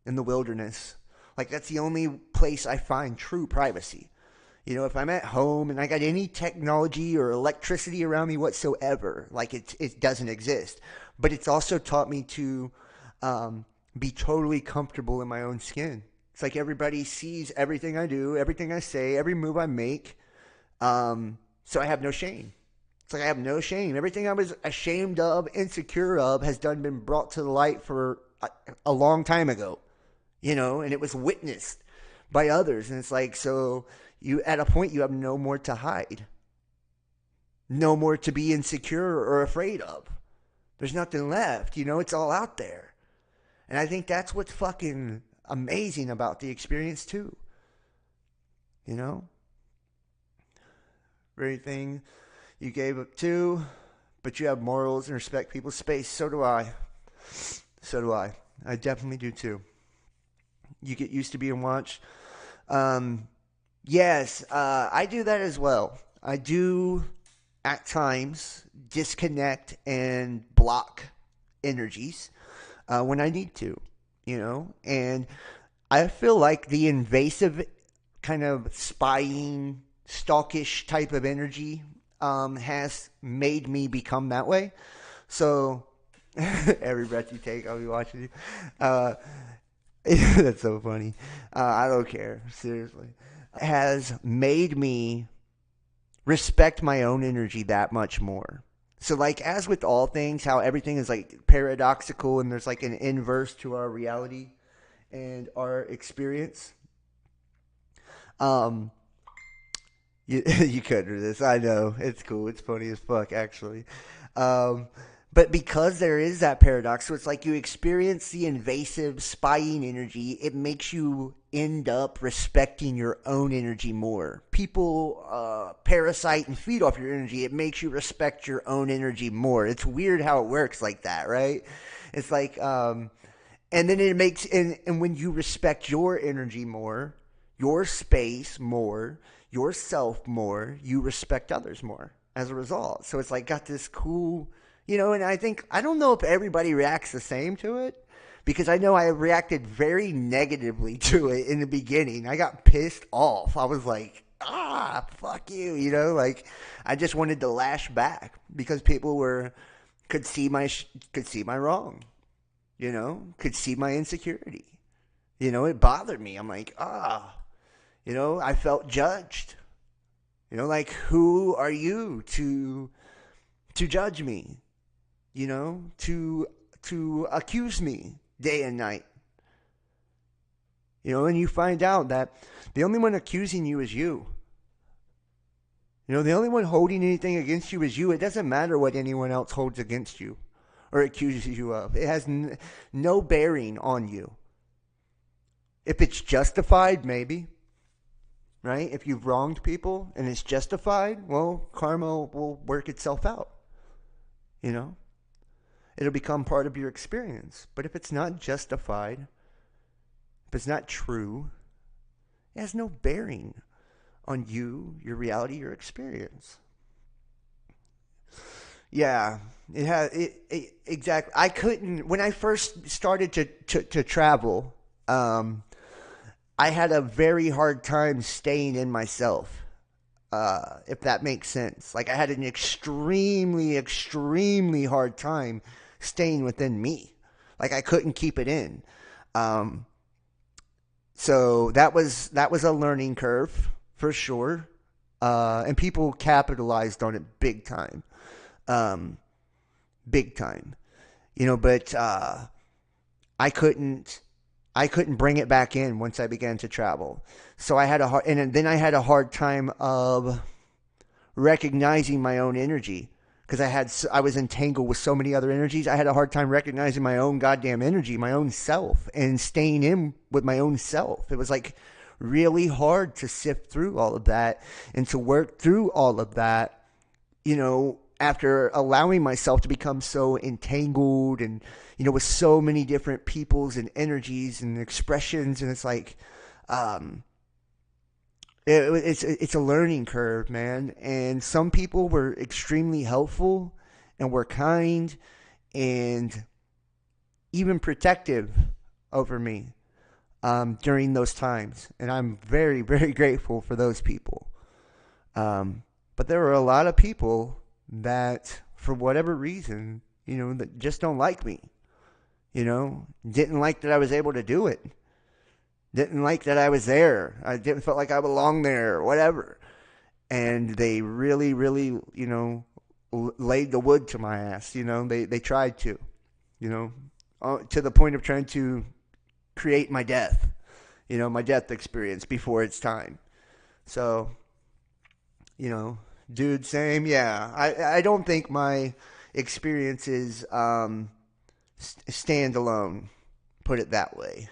in the wilderness. Like, that's the only place I find true privacy. If I'm at home and I got any technology or electricity around me whatsoever, like, it doesn't exist. But it's also taught me to be totally comfortable in my own skin. It's like everybody sees everything I do, everything I say, every move I make. So I have no shame. It's like I have no shame. Everything I was ashamed of, insecure of, has been brought to the light for a long time ago. And it was witnessed by others. And it's like, so at a point, you have no more to hide. No more to be insecure or afraid of. There's nothing left. It's all out there. And I think that's what's fucking amazing about the experience too. Everything, You gave up too, but you have morals and respect people's space. So do I. So do I. I definitely do too. You get used to being watched. Um, yes, I do that as well. I do at times disconnect and block energies when I need to, and I feel like the invasive kind of spying, stalkish type of energy has made me become that way. So every breath you take, I'll be watching you. That's so funny. I don't care, seriously. Has made me respect my own energy that much more. So, like, as with all things, how everything is like paradoxical and there's like an inverse to our reality and our experience. Um, you could do this. I know. It's cool. It's funny as fuck, actually. Um, but because there is that paradox, so it's like you experience the invasive spying energy, it makes you end up respecting your own energy more. People parasite and feed off your energy. It makes you respect your own energy more. It's weird how it works like that, right? It's like, and then it makes, and when you respect your energy more, your space more, yourself more, you respect others more as a result. So it's like got this cool, and I don't know if everybody reacts the same to it because I know I reacted very negatively to it in the beginning. I got pissed off. I was like, fuck you, like I just wanted to lash back because people could see my wrong, could see my insecurity. It bothered me. I'm like, I felt judged. Like who are you to judge me? To accuse me day and night. And you find out that the only one accusing you is you. The only one holding anything against you is you. It doesn't matter what anyone else holds against you or accuses you of. It has no bearing on you. If it's justified, maybe. Right? If you've wronged people and it's justified, well, karma will work itself out. It'll become part of your experience. But if it's not justified, if it's not true, it has no bearing on you, your reality, your experience. Yeah, it has. Exactly. I couldn't when I first started to travel. I had a very hard time staying in myself, if that makes sense. Like, I had an extremely, extremely hard time staying within me. Like, I couldn't keep it in. So that was a learning curve for sure, and people capitalized on it big time, um, big time. But I couldn't. I couldn't bring it back in once I began to travel. So and then I had a hard time of recognizing my own energy because I was entangled with so many other energies. I had a hard time recognizing my own goddamn energy, my own self, and staying in with my own self. It was like really hard to sift through all of that and to work through all of that, after allowing myself to become so entangled and, with so many different peoples and energies and expressions. And it's like, it's a learning curve, man. And some people were extremely helpful and were kind and even protective over me during those times. And I'm very, very grateful for those people. But there were a lot of people that, for whatever reason, that just don't like me. Didn't like that I was able to do it. Didn't like that I was there. I didn't feel like I belonged there or whatever. And they really, really, laid the wood to my ass. They tried to, to the point of trying to create my death, my death experience before it's time. So, dude, same. Yeah. I don't think my experience is stand alone, put it that way.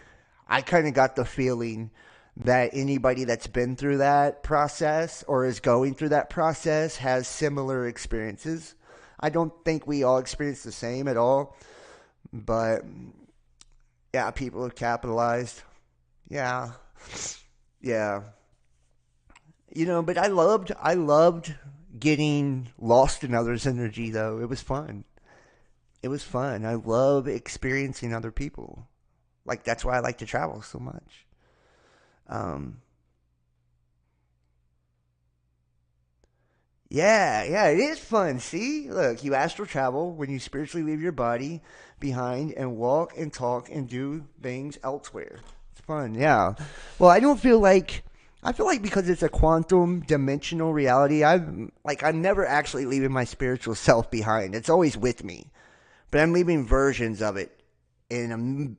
I kind of got the feeling that anybody that's been through that process or is going through that process has similar experiences. I don't think we all experience the same at all, but yeah, people have capitalized. Yeah, yeah. But I loved getting lost in others' energy though. It was fun. It was fun. I love experiencing other people. Like that's why I like to travel so much. Um, yeah, it is fun. See, look, you astral travel when you spiritually leave your body behind and walk and talk and do things elsewhere. It's fun. Yeah. Well, I feel like because it's a quantum dimensional reality, I'm never actually leaving my spiritual self behind. It's always with me, but I'm leaving versions of it in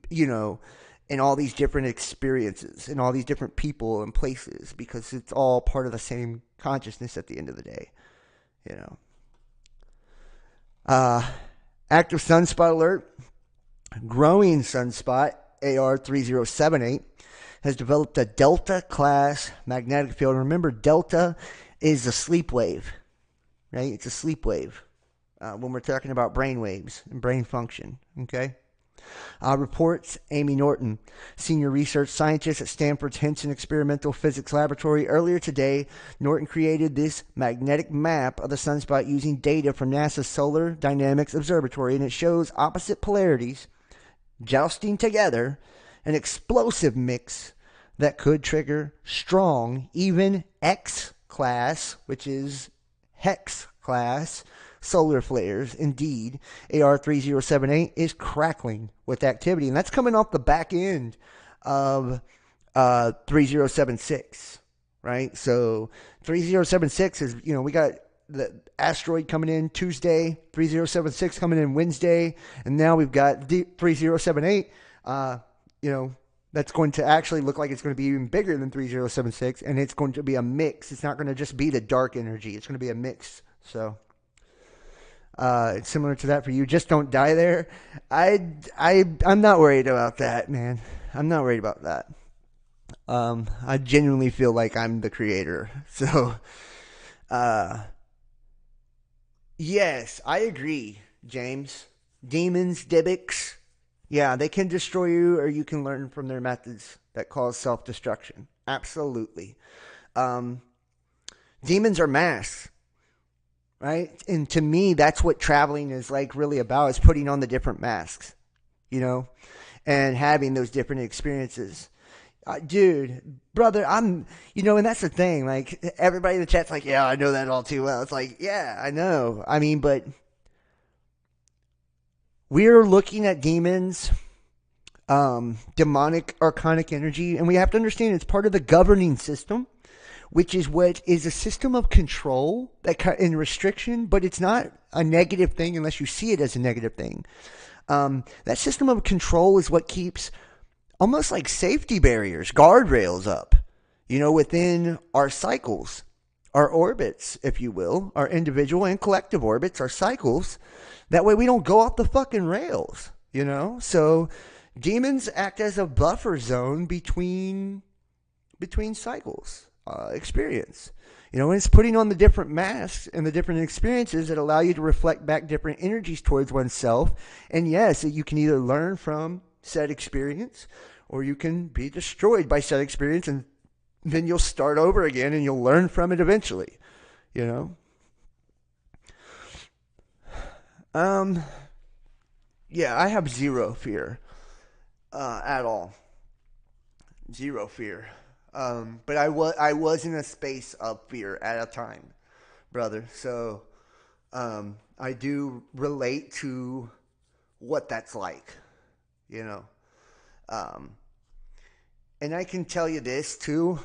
in all these different experiences and all these different people and places because it's all part of the same consciousness at the end of the day. You know. Uh, Active sunspot alert. Growing sunspot AR3078 has developed a delta class magnetic field. Remember, delta is a sleep wave, right? It's a sleep wave when we're talking about brain waves and brain function. Okay. Reports Amy Norton, senior research scientist at Stanford's Henson Experimental Physics Laboratory. Earlier today, Norton created this magnetic map of the sunspot using data from NASA's Solar Dynamics Observatory, and it shows opposite polarities jousting together, an explosive mix that could trigger strong, even X class, which is hex class, solar flares. Indeed, AR3078 is crackling with activity, and that's coming off the back end of 3076, right? So 3076 is, we got the asteroid coming in Tuesday, 3076 coming in Wednesday, and now we've got 3078, that's going to actually look like it's going to be even bigger than 3076, and it's going to be a mix. It's not going to just be the dark energy. It's going to be a mix. So it's similar to that for you. Just don't die there. I'm not worried about that, man. I'm not worried about that. I genuinely feel like I'm the creator. So, yes, I agree, James. Demons, Dybbuk, yeah, they can destroy you, or you can learn from their methods that cause self-destruction. Absolutely. Um, Demons are masks, right? And to me, that's what traveling is like really about, is putting on the different masks, and having those different experiences. Dude, brother, and that's the thing. Like, everybody in the chat's like, yeah, I know that all too well. It's like, yeah, I know. I mean, but we're looking at demons, demonic, archonic energy, and we have to understand it's part of the governing system, which is what is a system of control and restriction, but it's not a negative thing unless you see it as a negative thing. That system of control is what keeps almost like safety barriers, guardrails up, within our cycles, our orbits, if you will, our individual and collective orbits, our cycles. That way we don't go off the fucking rails, So demons act as a buffer zone between cycles, experience. And it's putting on the different masks and the different experiences that allow you to reflect back different energies towards oneself. And yes, you can either learn from said experience, or you can be destroyed by said experience, and then you'll start over again and you'll learn from it eventually, Yeah, I have zero fear, at all. Zero fear. But I was in a space of fear at a time, brother. So, I do relate to what that's like, you know. Um, and I can tell you this too,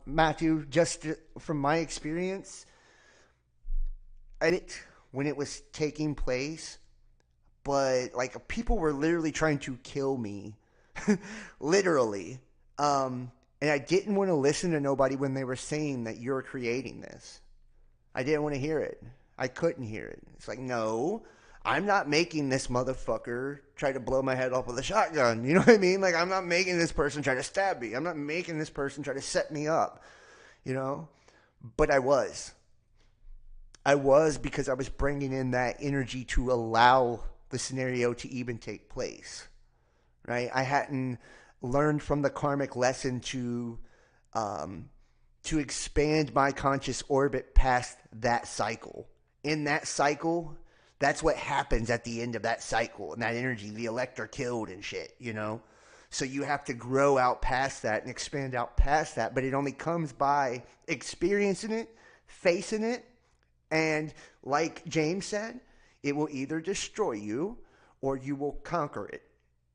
Matthew, just from my experience, when it was taking place, but like people were literally trying to kill me, literally. And I didn't want to listen to nobody when they were saying that you're creating this. I didn't want to hear it. I couldn't hear it. It's like, no, I'm not making this motherfucker try to blow my head off with a shotgun. You know what I mean? Like, I'm not making this person try to stab me. I'm not making this person try to set me up, you know? But I was. I was, because I was bringing in that energy to allow the scenario to even take place, right? I hadn't learned from the karmic lesson to expand my conscious orbit past that cycle. In that cycle, that's what happens at the end of that cycle, and that energy, the elect are killed and shit, you know? So you have to grow out past that and expand out past that, but it only comes by experiencing it, facing it, and like James said, it will either destroy you or you will conquer it.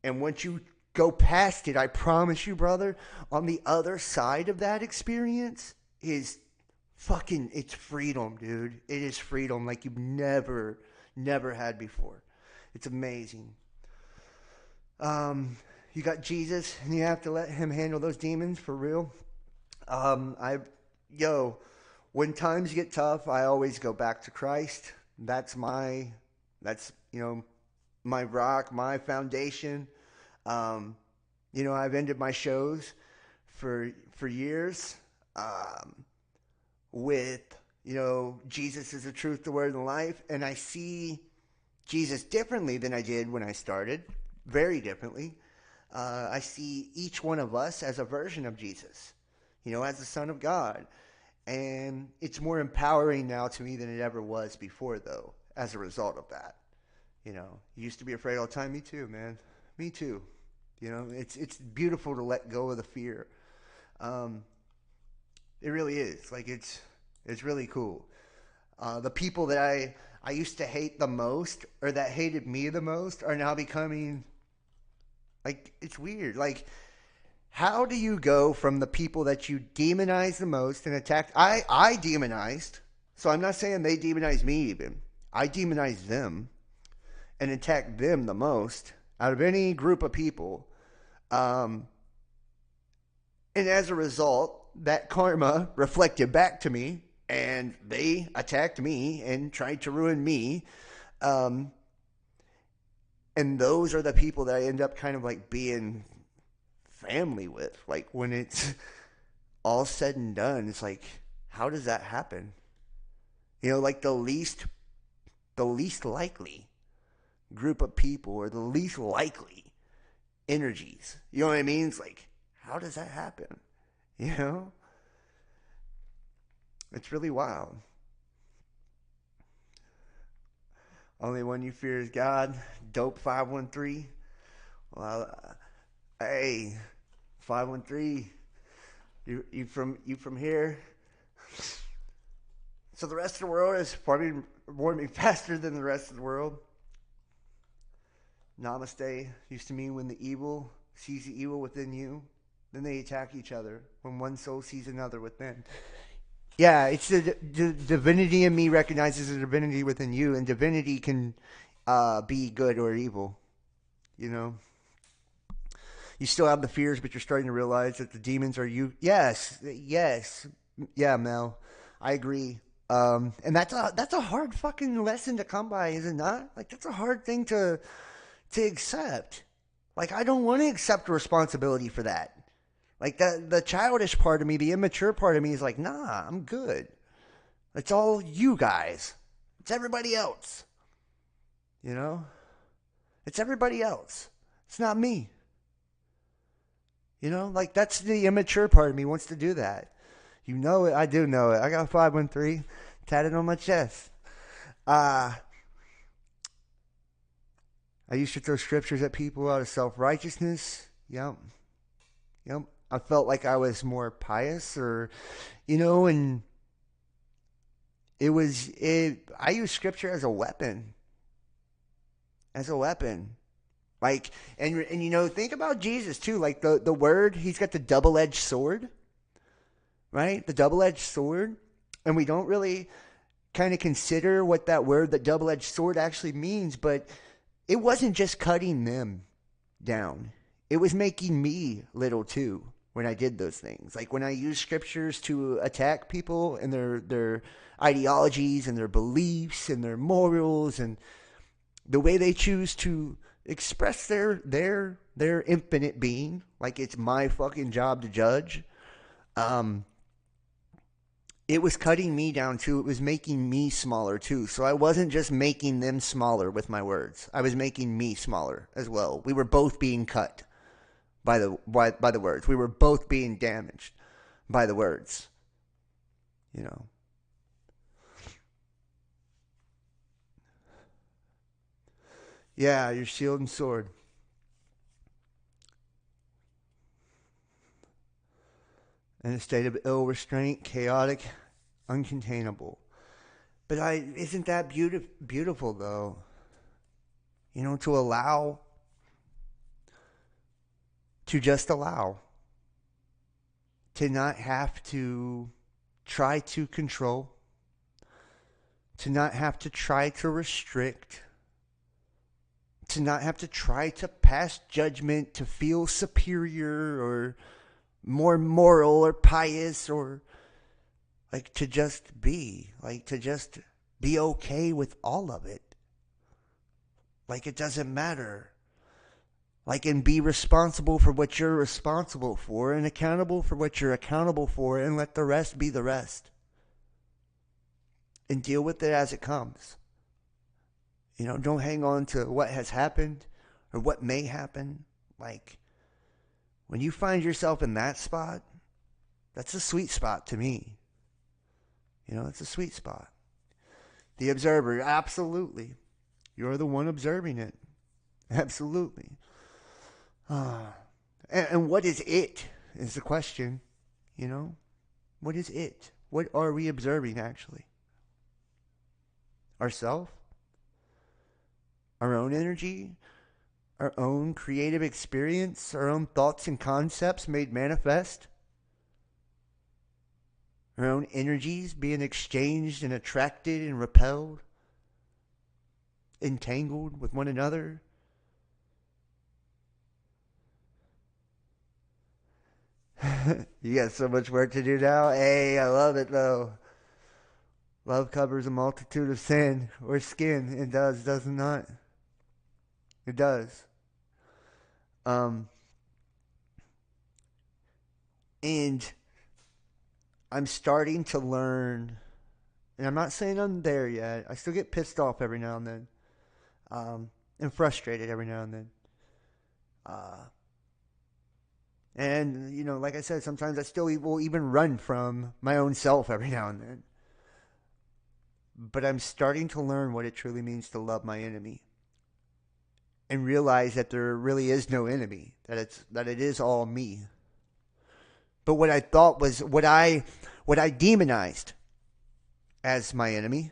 And once you go past it, I promise you, brother, on the other side of that experience is fucking, it's freedom, dude. It is freedom like you've never had before. It's amazing. You got Jesus, and you have to let him handle those demons for real. When times get tough, I always go back to Christ. That's my rock, my foundation. I've ended my shows for years with, Jesus is the truth, the word, and life. And I see Jesus differently than I did when I started, very differently. I see each one of us as a version of Jesus, as the Son of God. And it's more empowering now to me than it ever was before, though, as a result of that. You used to be afraid all the time. Me too, man. Me too. It's beautiful to let go of the fear. It really is. Like, it's really cool. The people that I used to hate the most, or that hated me the most, are now becoming, like, it's weird. Like, how do you go from the people that you demonize the most and attacked? I demonized, so I'm not saying they demonized me even. I demonized them and attacked them the most out of any group of people. And as a result, that karma reflected back to me, and they attacked me and tried to ruin me. And those are the people that I end up kind of like being family with. Like, when it's all said and done, it's like, how does that happen? Like the least likely group of people, or the least likely energies. You know what I mean? It's like, how does that happen? It's really wild. Only one you fear is God. Dope 513. Well, hey, 513. You from here? So the rest of the world is warming faster than the rest of the world. Namaste used to mean when the evil sees the evil within you, then they attack each other. When one soul sees another within. Yeah, it's the divinity in me recognizes the divinity within you, and divinity can be good or evil. You still have the fears, but you're starting to realize that the demons are you. Yes, yeah, Mel, I agree. And that's a hard fucking lesson to come by, is it not? Like, that's a hard thing to accept. Like, I don't want to accept responsibility for that. Like, the childish part of me, the immature part of me is like, nah, I'm good. It's all you guys. It's everybody else. It's everybody else. It's not me. Like, that's the immature part of me wants to do that. You know it. I do know it. I got 513 tatted on my chest. I used to throw scriptures at people out of self-righteousness. Yep. I felt like I was more pious, or, and I use scripture as a weapon. Like, and think about Jesus too. Like, the word, he's got the double-edged sword, right? The double-edged sword. And we don't really kind of consider what that word, the double-edged sword, actually means. But it wasn't just cutting them down. It was making me little too when I did those things. Like, when I use scriptures to attack people and their ideologies and their beliefs and their morals, and the way they choose to express their infinite being, like it's my fucking job to judge. Um, it was cutting me down too. It was making me smaller too. So I wasn't just making them smaller with my words. I was making me smaller as well. We were both being cut by the words. We were both being damaged by the words. You know. Yeah, your shield and sword. In a state of ill restraint, chaotic, uncontainable. But isn't that beautiful though? You know, to allow, to just allow, to not have to try to control, to not have to try to restrict, to not have to try to pass judgment, to feel superior or more moral or pious, or like to just be, like to just be okay with all of it. Like it doesn't matter. Like, and be responsible for what you're responsible for and accountable for what you're accountable for, and let the rest be the rest. And deal with it as it comes. You know, don't hang on to what has happened or what may happen. Like, when you find yourself in that spot, that's a sweet spot to me. You know, it's a sweet spot. The observer, absolutely. You're the one observing it. Absolutely. And what is it is the question, you know? What is it? What are we observing actually? Ourself? Our own energy? Our own creative experience? Our own thoughts and concepts made manifest? Our own energies being exchanged and attracted and repelled? Entangled with one another? You got so much work to do now. Hey, I love it though. Love covers a multitude of sin or skin. It does it not? It does. Um, and I'm starting to learn, and I'm not saying I'm there yet. I still get pissed off every now and then, and frustrated every now and then. Uh, and you know, like I said, sometimes I still will even run from my own self every now and then. But I'm starting to learn what it truly means to love my enemy, and realize that there really is no enemy. That it is all me. But what I thought was what I demonized as my enemy,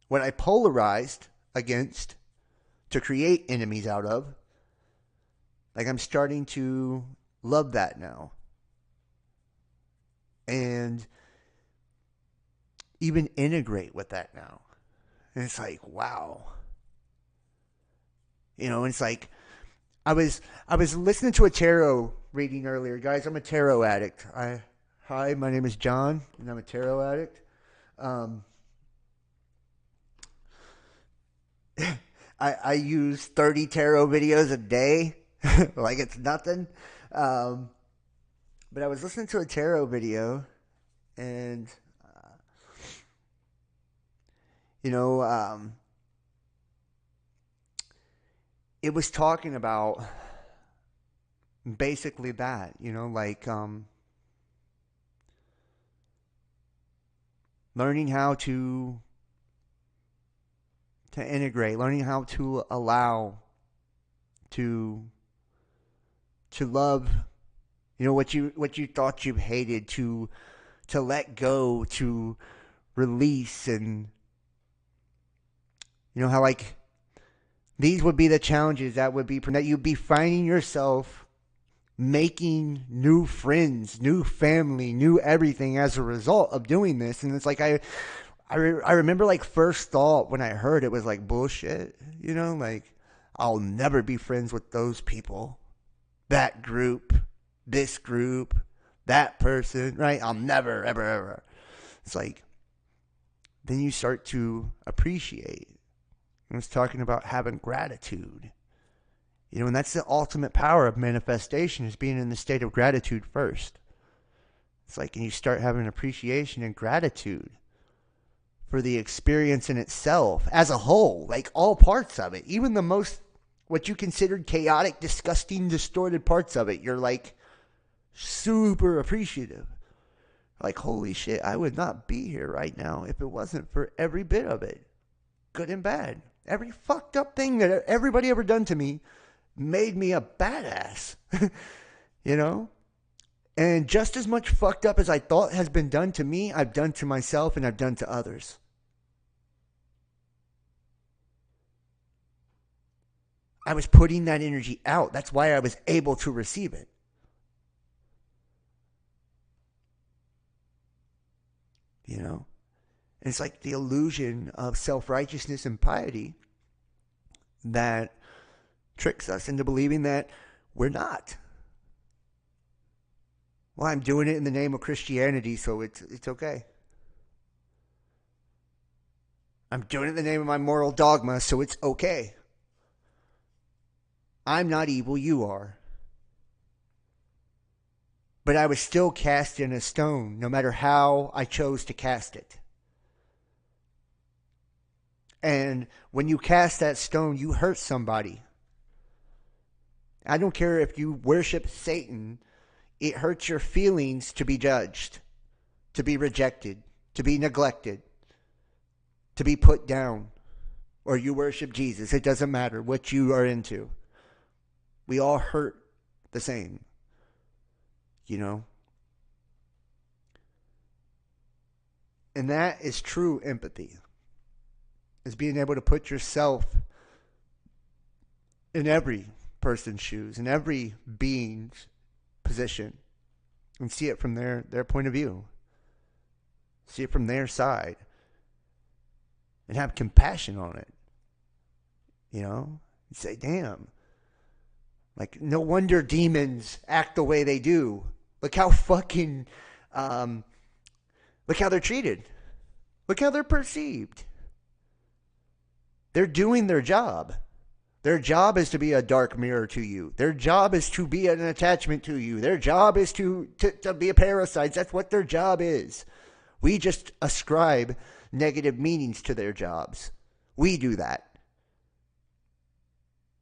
what I polarized against to create enemies out of, like I'm starting to love that now. And even integrate with that now. And it's like, wow. You know, it's like I was listening to a tarot reading earlier, guys. I'm a tarot addict. Hi, my name is John, and I'm a tarot addict. I use 30 tarot videos a day, like it's nothing. Um, but I was listening to a tarot video, and you know, it was talking about basically that, you know, like learning how to integrate, learning how to allow, to love, you know, what you thought you hated, to let go, to release. And you know how, like, these would be the challenges that you'd be finding yourself making new friends, new family, new everything as a result of doing this. And it's like I remember, like, first thought when I heard it was like bullshit, you know, like I'll never be friends with those people, that group, this group, that person, right? I'll never, ever, ever. It's like, then you start to appreciate It was talking about having gratitude. And that's the ultimate power of manifestation, is being in the state of gratitude first. It's like, and you start having appreciation and gratitude for the experience in itself as a whole, like all parts of it, even the most, what you considered chaotic, disgusting, distorted parts of it. You're like super appreciative. Like, holy shit, I would not be here right now if it wasn't for every bit of it, good and bad. Every fucked up thing that everybody ever done to me made me a badass, you know? And just as much fucked up as I thought has been done to me, I've done to myself and I've done to others. I was putting that energy out. That's why I was able to receive it. And it's like the illusion of self-righteousness and piety that tricks us into believing that we're not. Well, I'm doing it in the name of Christianity, so it's okay. I'm doing it in the name of my moral dogma, so it's okay. I'm not evil, you are. But I was still cast in a stone, no matter how I chose to cast it. And when you cast that stone, you hurt somebody. I don't care if you worship Satan. It hurts your feelings to be judged, to be rejected, to be neglected, to be put down. Or you worship Jesus. It doesn't matter what you are into. We all hurt the same. And that is true empathy. Is being able to put yourself in every person's shoes, in every being's position, and see it from their point of view. See it from their side. And have compassion on it. And say, damn. Like, no wonder demons act the way they do. Look how fucking, look how they're treated. Look how they're perceived. They're doing their job. Their job is to be a dark mirror to you. Their job is to be an attachment to you. Their job is to be a parasite. That's what their job is. We just ascribe negative meanings to their jobs. We do that.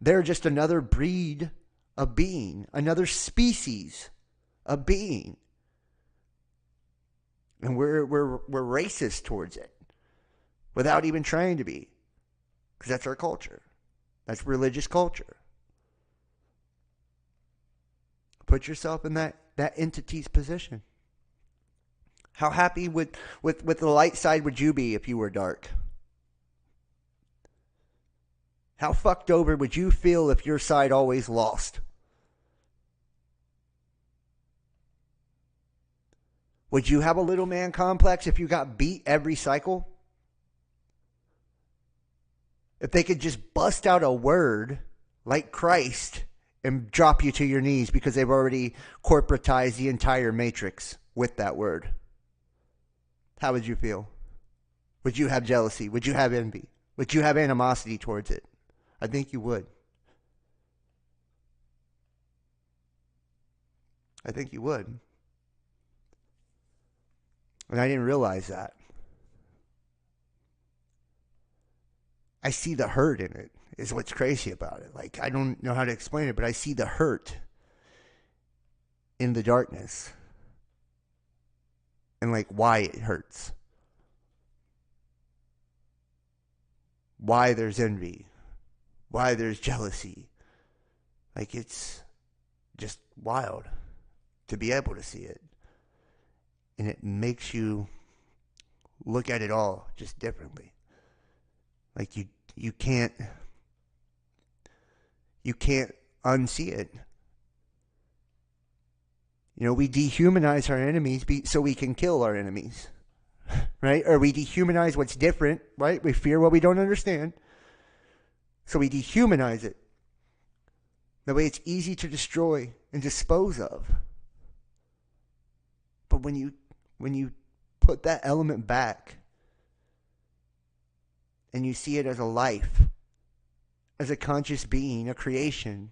They're just another breed of being, another species of being. And we're racist towards it without even trying to be, because that's our culture. That's religious culture. Put yourself in that entity's position. How happy with the light side would you be if you were dark? How fucked over would you feel if your side always lost? Would you have a little man complex if you got beat every cycle? If they could just bust out a word like Christ and drop you to your knees because they've already corporatized the entire matrix with that word, how would you feel? Would you have jealousy? Would you have envy? Would you have animosity towards it? I think you would. I think you would. And I didn't realize that. I see the hurt in it, is what's crazy about it. Like, I don't know how to explain it, but I see the hurt in the darkness. And like why it hurts. Why there's envy. Why there's jealousy. Like, it's just wild to be able to see it. And it makes you look at it all just differently. Like, you can't unsee it. You know, we dehumanize our enemies so we can kill our enemies, right? Or we dehumanize what's different, right? We fear what we don't understand, so we dehumanize it. That way it's easy to destroy and dispose of. But when you put that element back and you see it as a life, as a conscious being, a creation,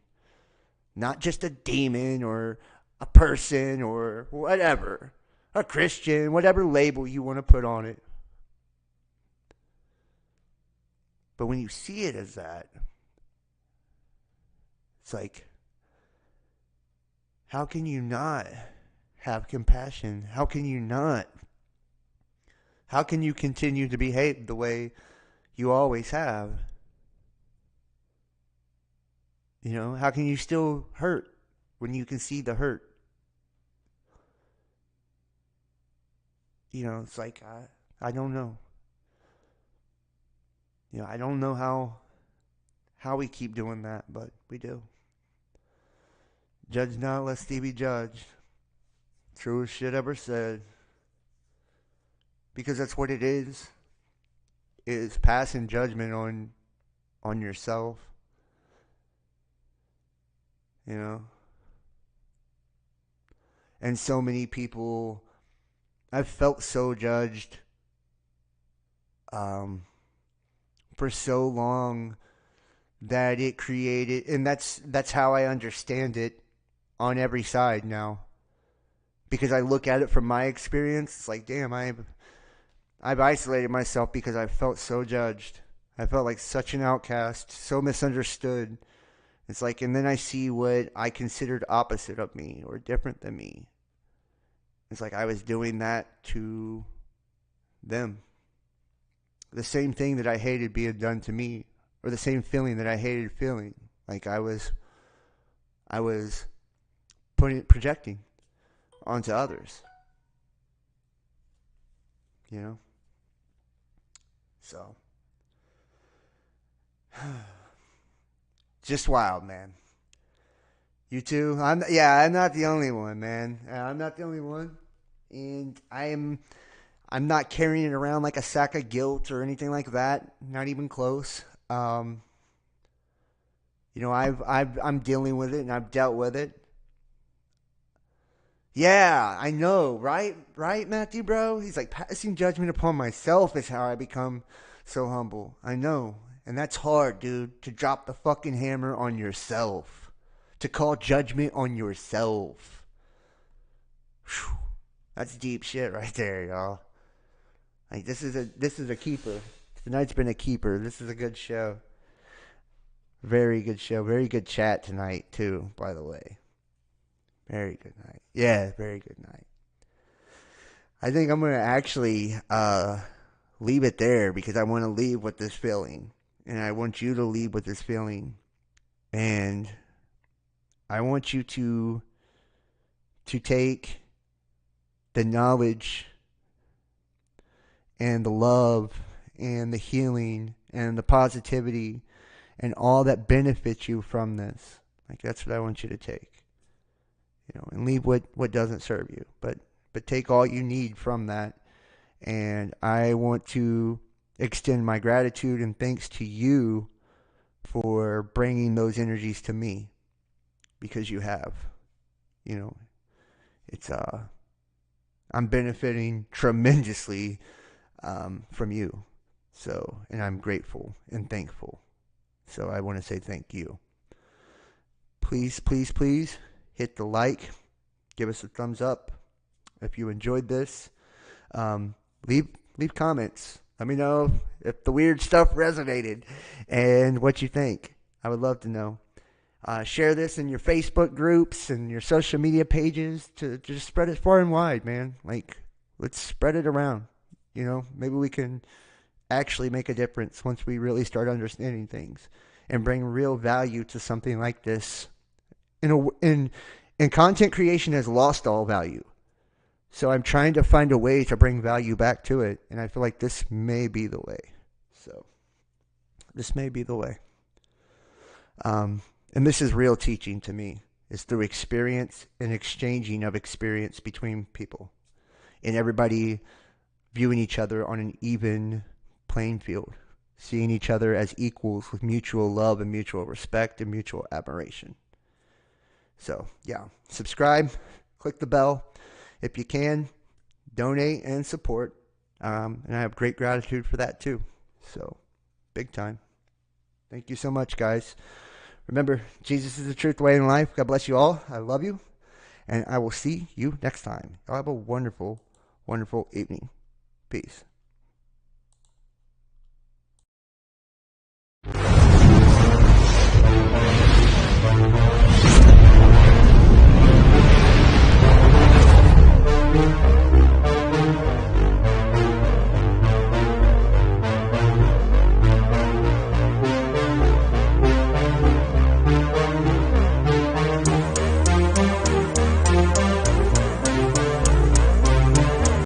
not just a demon or a person or whatever, a Christian, whatever label you want to put on it. But when you see it as that, it's like, how can you not have compassion? How can you not? How can you continue to behave the way you always have? You know, how can you still hurt when you can see the hurt? You know, it's like, I don't know. You know, I don't know how we keep doing that, but we do. Judge not, lest ye be judged. Truest shit ever said. Because that's what it is passing judgment on yourself. You know? And so many people, I've felt so judged for so long that it created, and that's how I understand it on every side now. Because I look at it from my experience, it's like, damn, I've isolated myself because I felt so judged. I felt like such an outcast, so misunderstood. It's like, and then I see what I considered opposite of me or different than me. It's like I was doing that to them. The same thing that I hated being done to me, or the same feeling that I hated feeling. Like I was projecting onto others. You know? So, just wild, man. You too? I'm not the only one, man. I'm not the only one. And I'm not carrying it around like a sack of guilt or anything like that. Not even close. You know, I'm dealing with it and I've dealt with it. Yeah, I know, right? Right, Matthew, bro? He's like, passing judgment upon myself is how I become so humble. I know. And that's hard, dude, to drop the fucking hammer on yourself. To call judgment on yourself. Whew. That's deep shit right there, y'all. Like this is a keeper. Tonight's been a keeper. This is a good show. Very good show. Very good chat tonight too, by the way. Very good night. Yeah, very good night. I think I'm gonna actually leave it there because I want to leave with this feeling. And I want you to leave with this feeling. And I want you to take the knowledge and the love and the healing and the positivity and all that benefits you from this. Like that's what I want you to take. You know, and leave what doesn't serve you. But take all you need from that. And I want to extend my gratitude and thanks to you for bringing those energies to me. Because you have. You know, it's I'm benefiting tremendously from you. So, and I'm grateful and thankful. So I want to say thank you. Please, please, please hit the like. Give us a thumbs up if you enjoyed this. Leave comments. Let me know if the weird stuff resonated and what you think. I would love to know. Share this in your Facebook groups and your social media pages to just spread it far and wide, man. Like, let's spread it around. You know, maybe we can actually make a difference once we really start understanding things and bring real value to something like this. And content creation has lost all value. So I'm trying to find a way to bring value back to it. And I feel like this may be the way. So this may be the way. And this is real teaching to me. It's through experience and exchanging of experience between people. And everybody viewing each other on an even playing field. Seeing each other as equals with mutual love and mutual respect and mutual admiration. So, yeah. Subscribe. Click the bell. If you can, donate and support. And I have great gratitude for that too. So, Big time. Thank you so much, guys. Remember, Jesus is the truth, the way, and life. God bless you all. I love you. And I will see you next time. Y'all have a wonderful, wonderful evening. Peace.